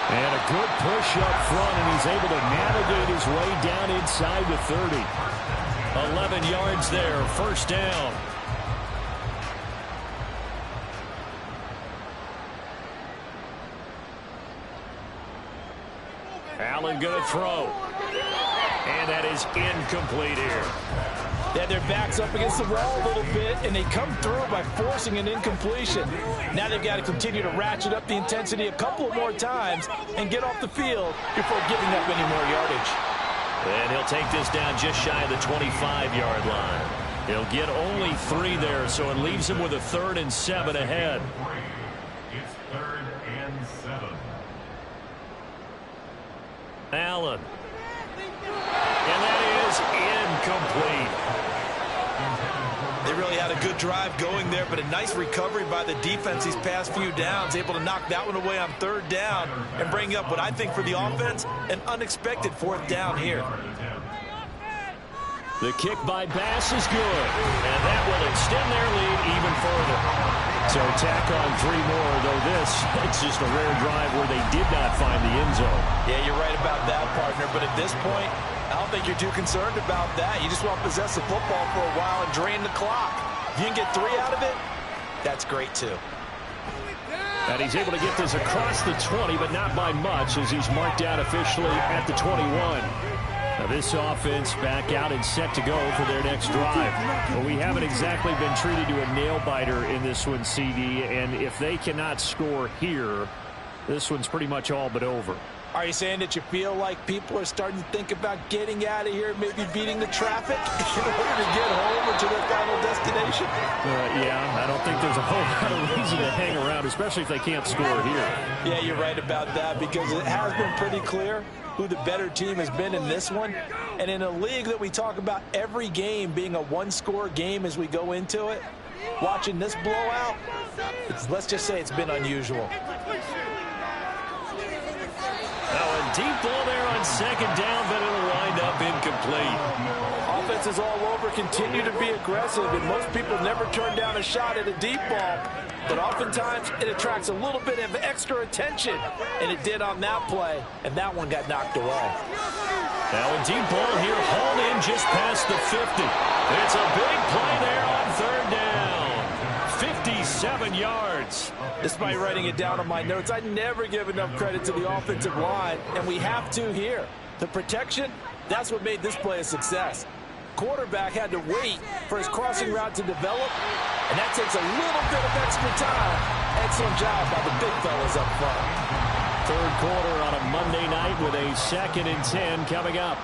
And a good push up front, and he's able to navigate his way down inside the 30. 11 yards there, first down. Allen going to throw. And that is incomplete here. Yeah, their back's up against the wall a little bit, and they come through by forcing an incompletion. Now they've got to continue to ratchet up the intensity a couple more times and get off the field before giving up any more yardage. And he'll take this down just shy of the 25-yard line. He'll get only 3 there, so it leaves him with a 3rd and 7 ahead. It's 3rd and 7. Allen. And that is incomplete. They really had a good drive going there, but a nice recovery by the defense these past few downs, able to knock that one away on 3rd down and bring up what I think for the offense, an unexpected 4th down here. The kick by Bass is good, and that will extend their lead even further. So tack on 3 more, though it's just a rare drive where they did not find the end zone. Yeah, you're right about that, partner, but at this point, I don't think you're too concerned about that. You just want to possess the football for a while and drain the clock. If you can get 3 out of it, that's great, too. And he's able to get this across the 20, but not by much, as he's marked out officially at the 21. Now this offense back out and set to go for their next drive. But we haven't exactly been treated to a nail-biter in this one, CD, and if they cannot score here, this one's pretty much all but over. Are you saying that you feel like people are starting to think about getting out of here, maybe beating the traffic in order to get home or to their final destination? Yeah, I don't think there's a whole lot of reason to hang around, especially if they can't score here. Yeah, you're right about that, because it has been pretty clear who the better team has been in this one. And in a league that we talk about every game being a one-score game as we go into it, watching this blowout, let's just say it's been unusual. Deep ball there on second down, but it'll wind up incomplete. Offenses all over continue to be aggressive, and most people never turn down a shot at a deep ball. But oftentimes, it attracts a little bit of extra attention, and it did on that play, and that one got knocked away. Now a deep ball here, hauled in just past the 50. It's a big play there on 3rd down. 57 yards. Despite writing it down on my notes, I never give enough credit to the offensive line, and we have to here. The protection, that's what made this play a success. Quarterback had to wait for his crossing route to develop, and that takes a little bit of extra time. Excellent job by the big fellas up front. 3rd quarter on a Monday night with a 2nd and 10 coming up.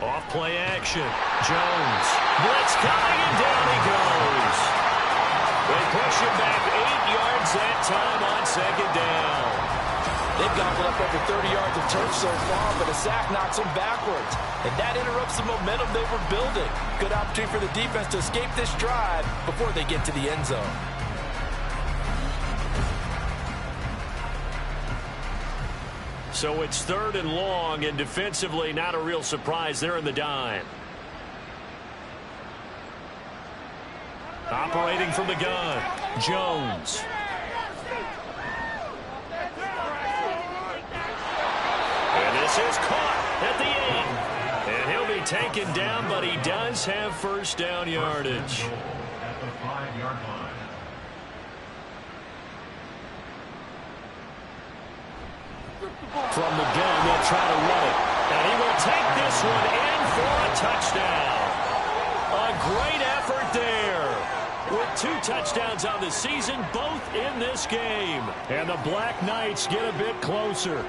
Off play action. Jones. Blitz coming, and down he goes. They push him back 8 yards that time on 2nd down. They've gobbled up over 30 yards of turf so far, but a sack knocks them backwards. And that interrupts the momentum they were building. Good opportunity for the defense to escape this drive before they get to the end zone. So it's 3rd and long, and defensively not a real surprise. They're in the dime. Operating from the gun, Jones. And this This is caught at the 8. And he'll be taken down, but he does have first down yardage. At the 5-yard line. From the gun, they'll try to run it. And he will take this one in for a touchdown. A great effort there. With 2 touchdowns on the season, both in this game. And the Black Knights get a bit closer.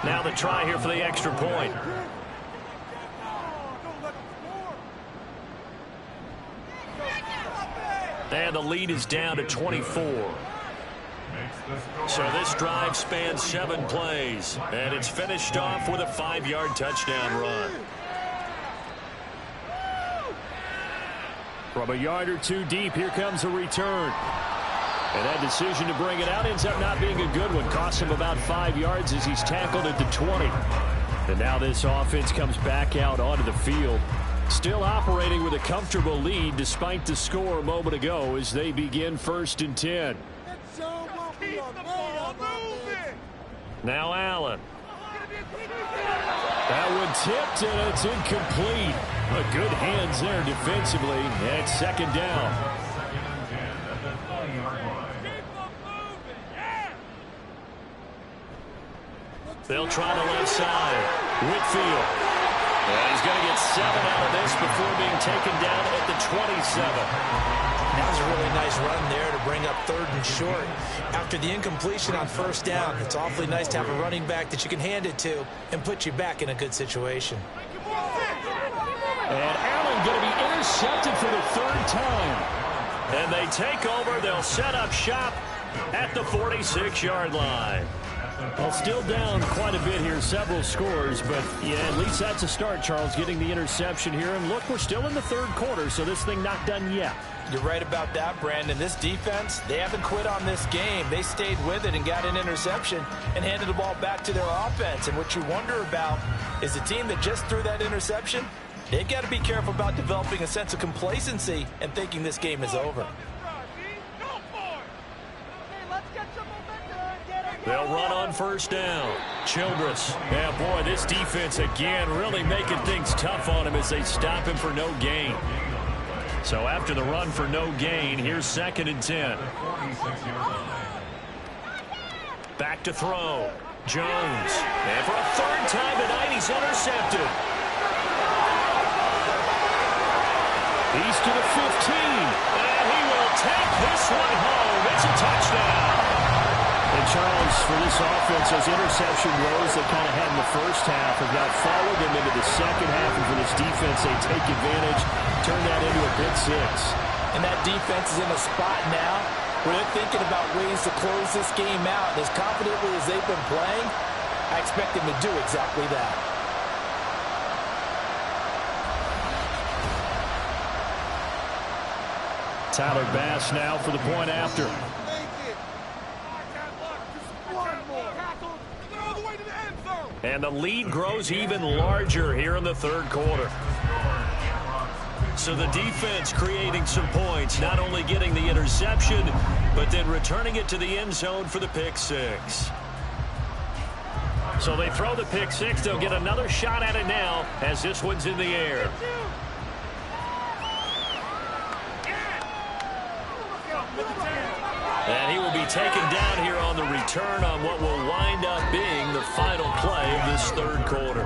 Now the try here for the extra point. And the lead is down to 24. So this drive spans 7 plays. And it's finished off with a 5-yard touchdown run. From a yard or 2 deep, here comes a return. And that decision to bring it out ends up not being a good one. Costs him about 5 yards as he's tackled at the 20. And now this offense comes back out onto the field. Still operating with a comfortable lead despite the score a moment ago as they begin 1st and 10. Now Allen. That one tipped, and it's incomplete. But good hands there defensively. And 2nd down. They'll try the left side. Whitfield. And he's going to get 7 out of this before being taken down at the 27. That was a really nice run there to bring up 3rd and short. After the incompletion on 1st down, it's awfully nice to have a running back that you can hand it to and put you back in a good situation. And Allen going to be intercepted for the 3rd time. And they take over. They'll set up shop at the 46-yard line. Well, still down quite a bit here, several scores, but yeah, at least that's a start, Charles, getting the interception here. And look, we're still in the 3rd quarter, so this thing not done yet. You're right about that, Brandon. This defense, they haven't quit on this game. They stayed with it and got an interception and handed the ball back to their offense. And what you wonder about is the team that just threw that interception, they've got to be careful about developing a sense of complacency and thinking this game is over. They'll run on 1st down. Childress. Yeah, boy, this defense again really making things tough on him as they stop him for no gain. So after the run for no gain, here's 2nd and 10. Back to throw. Jones. And for a 3rd time tonight, he's intercepted. He's to the 15. And he will take this one home. It's a touchdown. And Charles, for this offense, those interception woes they kind of had in the 1st half have now followed them into the 2nd half. And for this defense, they take advantage, turn that into a pick 6. And that defense is in a spot now where they're thinking about ways to close this game out. And as confidently as they've been playing, I expect them to do exactly that. Tyler Bass now for the point after. And the lead grows even larger here in the 3rd quarter. So the defense creating some points, not only getting the interception, but then returning it to the end zone for the pick 6. So they throw the pick 6. They'll get another shot at it now as this one's in the air. And he will be taken down here on the return on what will wind up being the final play of this 3rd quarter.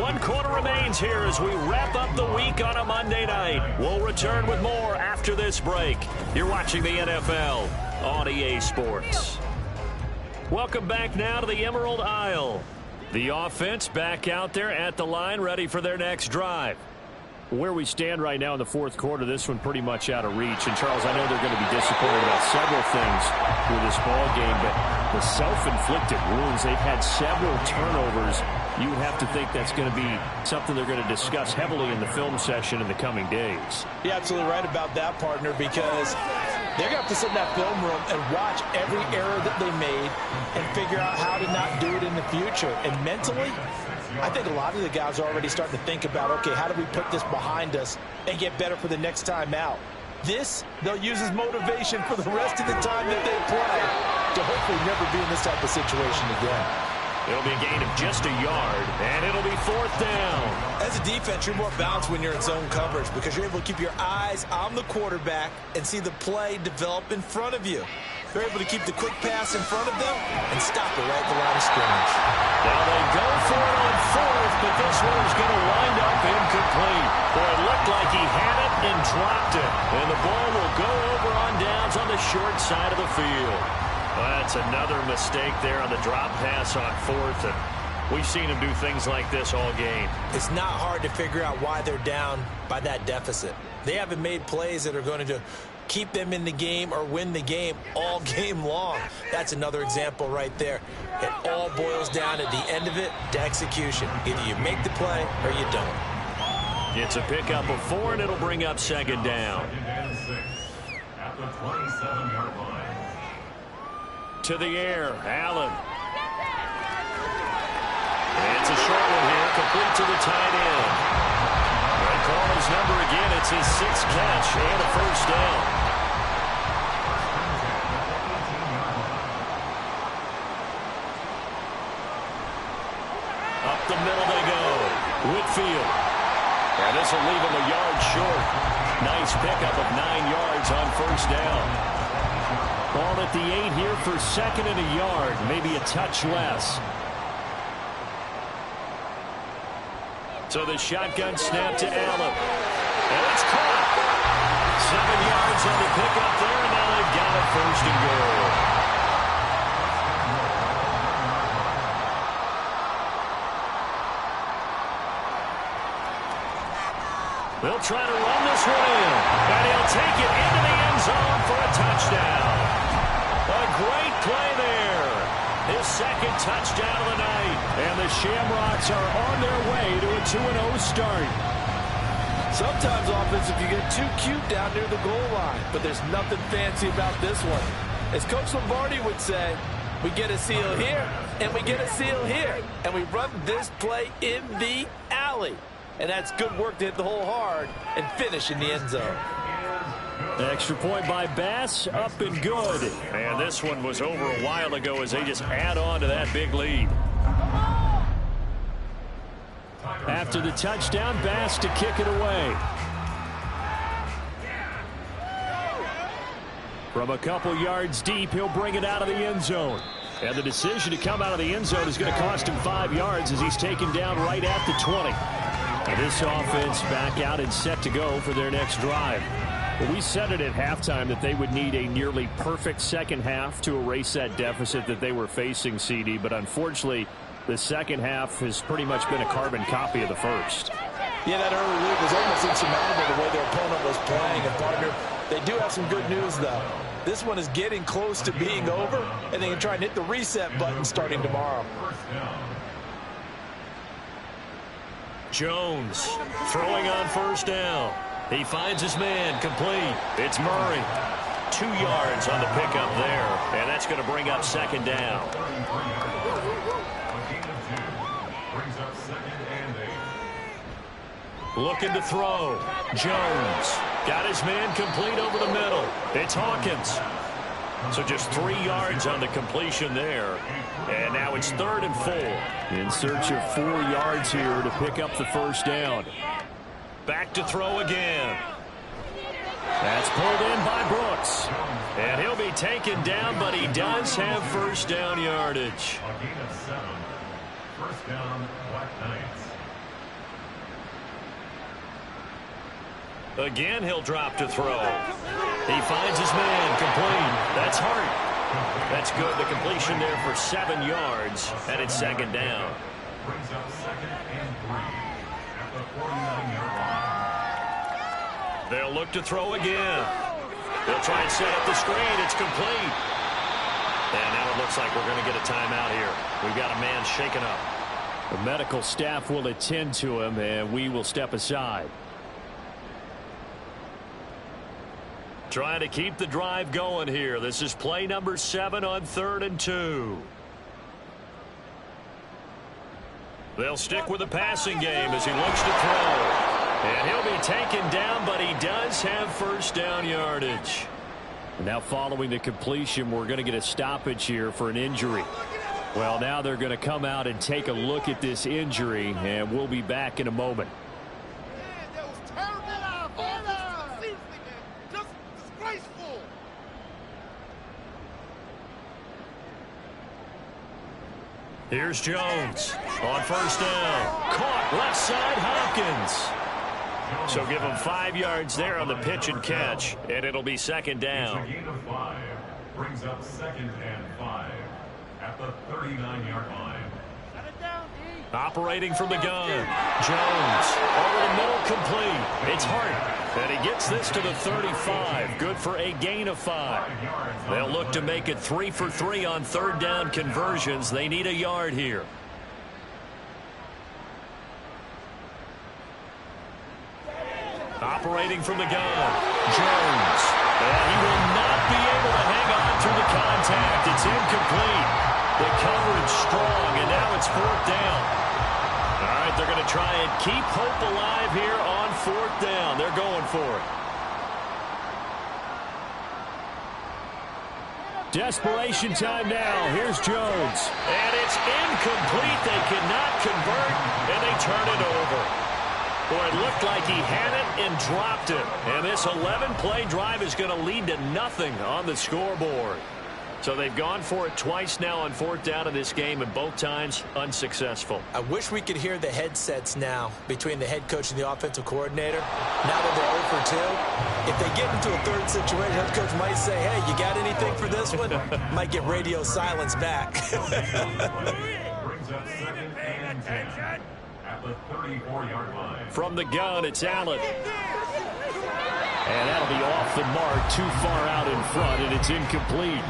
1 quarter remains here as we wrap up the week on a Monday night. We'll return with more after this break. You're watching the NFL on EA Sports. Welcome back now to the Emerald Isle. The offense back out there at the line, ready for their next drive. Where we stand right now in the 4th quarter, this one pretty much out of reach. And, Charles, I know they're going to be disappointed about several things with this ball game, but the self-inflicted wounds, they've had several turnovers. You have to think that's going to be something they're going to discuss heavily in the film session in the coming days. You're absolutely right about that, partner, because they're going to have to sit in that film room and watch every error that they made and figure out how to not do it in the future. And mentally, I think a lot of the guys are already starting to think about, okay, how do we put this behind us and get better for the next time out? This, they'll use as motivation for the rest of the time that they play to hopefully never be in this type of situation again. It'll be a gain of just a yard, and it'll be 4th down. As a defense, you're more balanced when you're in zone coverage because you're able to keep your eyes on the quarterback and see the play develop in front of you. They're able to keep the quick pass in front of them and stop it right at the line of scrimmage. Now they go for it on 4th, but this one is going to wind up incomplete. Boy, it looked like he had it and dropped it. And the ball will go over on downs on the short side of the field. That's another mistake there on the drop pass on 4th. And we've seen him do things like this all game. It's not hard to figure out why they're down by that deficit. They haven't made plays that are going to keep them in the game or win the game all game long. That's another example right there. It all boils down at the end of it to execution. Either you make the play or you don't. It's a pickup of 4, and it'll bring up 2nd down. 2nd and 6 at the 27-yard line. To the air, Allen. It's a short one here, complete to the tight end. They call his number again. It's his 6th catch and a 1st down. Up the middle they go. Whitfield. And this will leave him a yard short. Nice pickup of 9 yards on 1st down. Ball at the 8 here for 2nd and a yard, maybe a touch less. So the shotgun snap to Allen. And it's caught. 7 yards on the pickup there, and now they've got it 1st and goal. They'll try to run this one in, and he'll take it into the end zone for a touchdown. A great play there. His 2nd touchdown of the night. And the Shamrocks are on their way to a 2-0 start. Sometimes offensive you get too cute down near the goal line, but there's nothing fancy about this one. As Coach Lombardi would say, we get a seal here, and we get a seal here, and we run this play in the alley. And that's good work to hit the hole hard and finish in the end zone. Extra point by Bass, up and good. And this one was over a while ago as they just add on to that big lead. After the touchdown, Bass to kick it away. From a couple yards deep, he'll bring it out of the end zone. And the decision to come out of the end zone is going to cost him 5 yards as he's taken down right at the 20. And this offense back out and set to go for their next drive. Well, we said it at halftime that they would need a nearly perfect second half to erase that deficit that they were facing, CD. But unfortunately, the second half has pretty much been a carbon copy of the first. Yeah, that early lead was almost insurmountable the way their opponent was playing. And, partner, they do have some good news, though. This one is getting close to being over, and they can try and hit the reset button starting tomorrow. Jones throwing on 1st down. He finds his man complete. It's Murray. 2 yards on the pickup there, and that's going to bring up 2nd down. Looking to throw. Jones got his man complete over the middle. It's Hawkins. So just 3 yards on the completion there. And now it's 3rd and 4. In search of 4 yards here to pick up the 1st down. Back to throw again. That's pulled in by Brooks. And he'll be taken down, but he does have 1st down yardage. A gain of 7. 1st down, Black Knights. Again, he'll drop to throw. He finds his man complete. That's Hart. That's good. The completion there for 7 yards, and it's 2nd down. Brings up 2nd and 3 at the 49-yard line. They'll look to throw again. They'll try and set up the screen. It's complete. And now it looks like we're going to get a timeout here. We've got a man shaken up. The medical staff will attend to him, and we will step aside. Trying to keep the drive going here. This is play number 7 on 3rd and 2. They'll stick with the passing game as he looks to throw. And he'll be taken down, but he does have 1st down yardage. Now following the completion, we're going to get a stoppage here for an injury. Well, now they're going to come out and take a look at this injury, and we'll be back in a moment. Here's Jones on first down. Caught left side, Hopkins. So give him 5 yards there on the pitch and catch, and it'll be second down. It's a gain of 5. Brings up 2nd and 5 at the 39-yard line. Operating from the gun. Jones over the middle, complete. It's Hart, and he gets this to the 35. Good for a gain of 5. They'll look to make it 3 for 3 on third down conversions. They need a yard here. Operating from the gun. Jones. And he will not be able to hang on through the contact. It's incomplete. The coverage strong, and now it's 4th down. All right, they're going to try and keep hope alive here on 4th down. They're going for it. Desperation time now. Here's Jones. And it's incomplete. They cannot convert, and they turn it over. Boy, it looked like he had it and dropped it. And this 11-play drive is going to lead to nothing on the scoreboard. So they've gone for it twice now on 4th down in this game, and both times unsuccessful. I wish we could hear the headsets now between the head coach and the offensive coordinator. Now that they're 0 for 2, if they get into a third situation, head coach might say, hey, you got anything for this one? Might get radio silence back. Brings up 2nd and 10 at the 34-yard line. From the gun, it's Allen. And that'll be off the mark, too far out in front, and it's incomplete.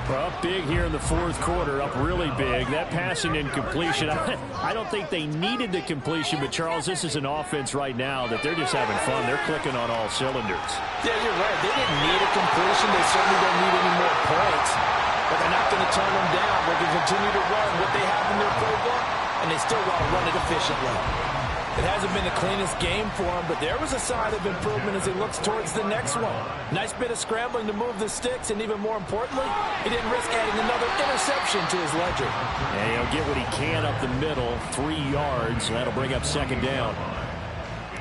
Well, up big here in the 4th quarter, up really big. That passing incompletion, I don't think they needed the completion, but, Charles, this is an offense right now that they're just having fun. They're clicking on all cylinders. Yeah, you're right. They didn't need a completion. They certainly don't need any more points. But they're not going to turn them down. They can continue to run what they have in their playbook, and they still want to run it efficiently. It hasn't been the cleanest game for him, but there was a sign of improvement as he looks towards the next one. Nice bit of scrambling to move the sticks, and even more importantly, he didn't risk adding another interception to his ledger. And he'll get what he can up the middle, 3 yards, and that'll bring up second down.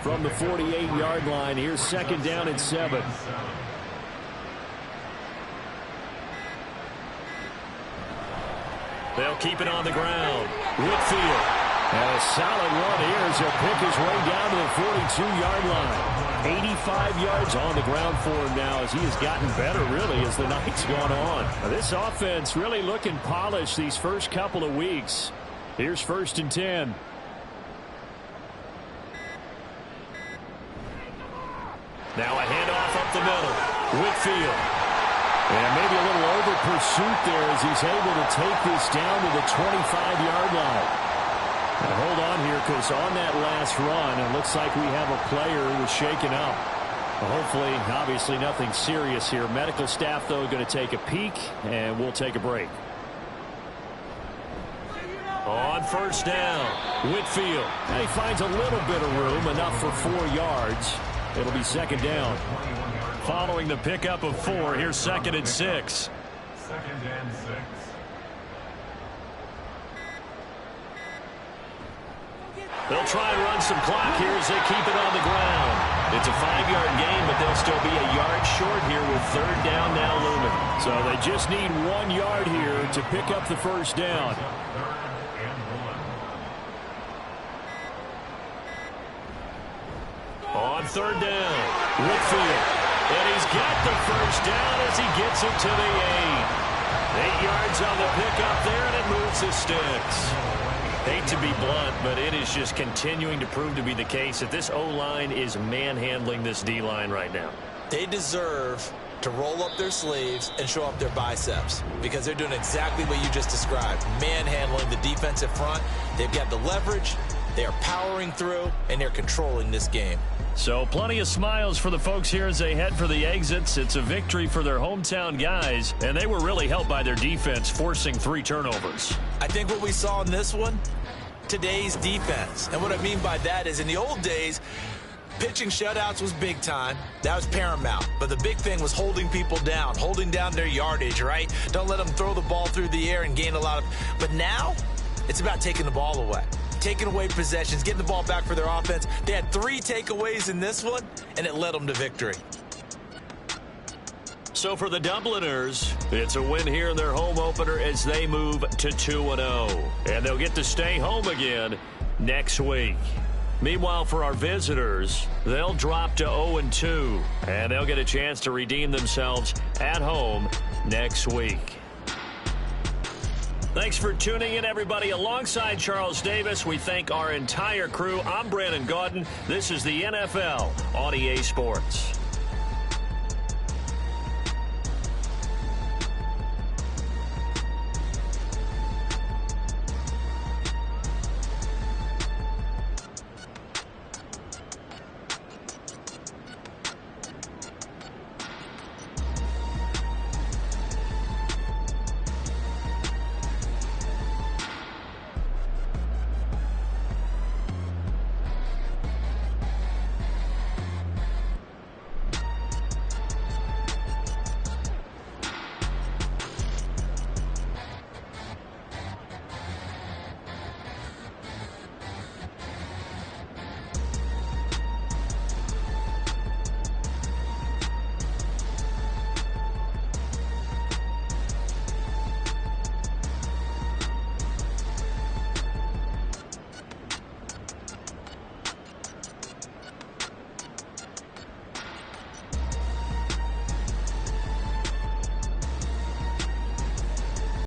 From the 48-yard line, here's second down and 7. They'll keep it on the ground. Whitfield. And a solid run here as he'll pick his way down to the 42-yard line. 85 yards on the ground for him now as he has gotten better, really, as the night's gone on. Now, this offense really looking polished these first couple of weeks. Here's 1st and 10. Now a handoff up the middle. Whitfield. And maybe a little over pursuit there as he's able to take this down to the 25-yard line. Now hold on here, because on that last run, it looks like we have a player who was shaken up. Well, hopefully, obviously nothing serious here. Medical staff, though, going to take a peek, and we'll take a break. On first down, Whitfield. And he finds a little bit of room, enough for 4 yards. It'll be second down. Following the pickup of 4, here's 2nd and 6. 2nd and 6. They'll try and run some clock here as they keep it on the ground. It's a 5-yard gain, but they'll still be a yard short here with third down now looming. So they just need 1 yard here to pick up the first down. On third down, Whitfield. And he's got the first down as he gets it to the 8. 8 yards on the pickup there, and it moves the sticks. Hate to be blunt, but it is just continuing to prove to be the case that this O-line is manhandling this D-line right now. They deserve to roll up their sleeves and show up their biceps because they're doing exactly what you just described, manhandling the defensive front. They've got the leverage, they are powering through, and they're controlling this game. So plenty of smiles for the folks here as they head for the exits. It's a victory for their hometown guys, and they were really helped by their defense, forcing 3 turnovers. I think what we saw in this one, today's defense. And what I mean by that is in the old days, Pitching shutouts was big time. That was paramount. But the big thing was holding people down, holding down their yardage, right? Don't let them throw the ball through the air and gain a lot of... But now, it's about taking the ball away. Taking away possessions, getting the ball back for their offense. They had 3 takeaways in this one, and it led them to victory. So for the Dubliners, it's a win here in their home opener as they move to 2-0. And they'll get to stay home again next week. Meanwhile, for our visitors, they'll drop to 0-2, and they'll get a chance to redeem themselves at home next week. Thanks for tuning in, everybody. Alongside Charles Davis, we thank our entire crew. I'm Brandon Gaudin. This is the NFL on EA Sports.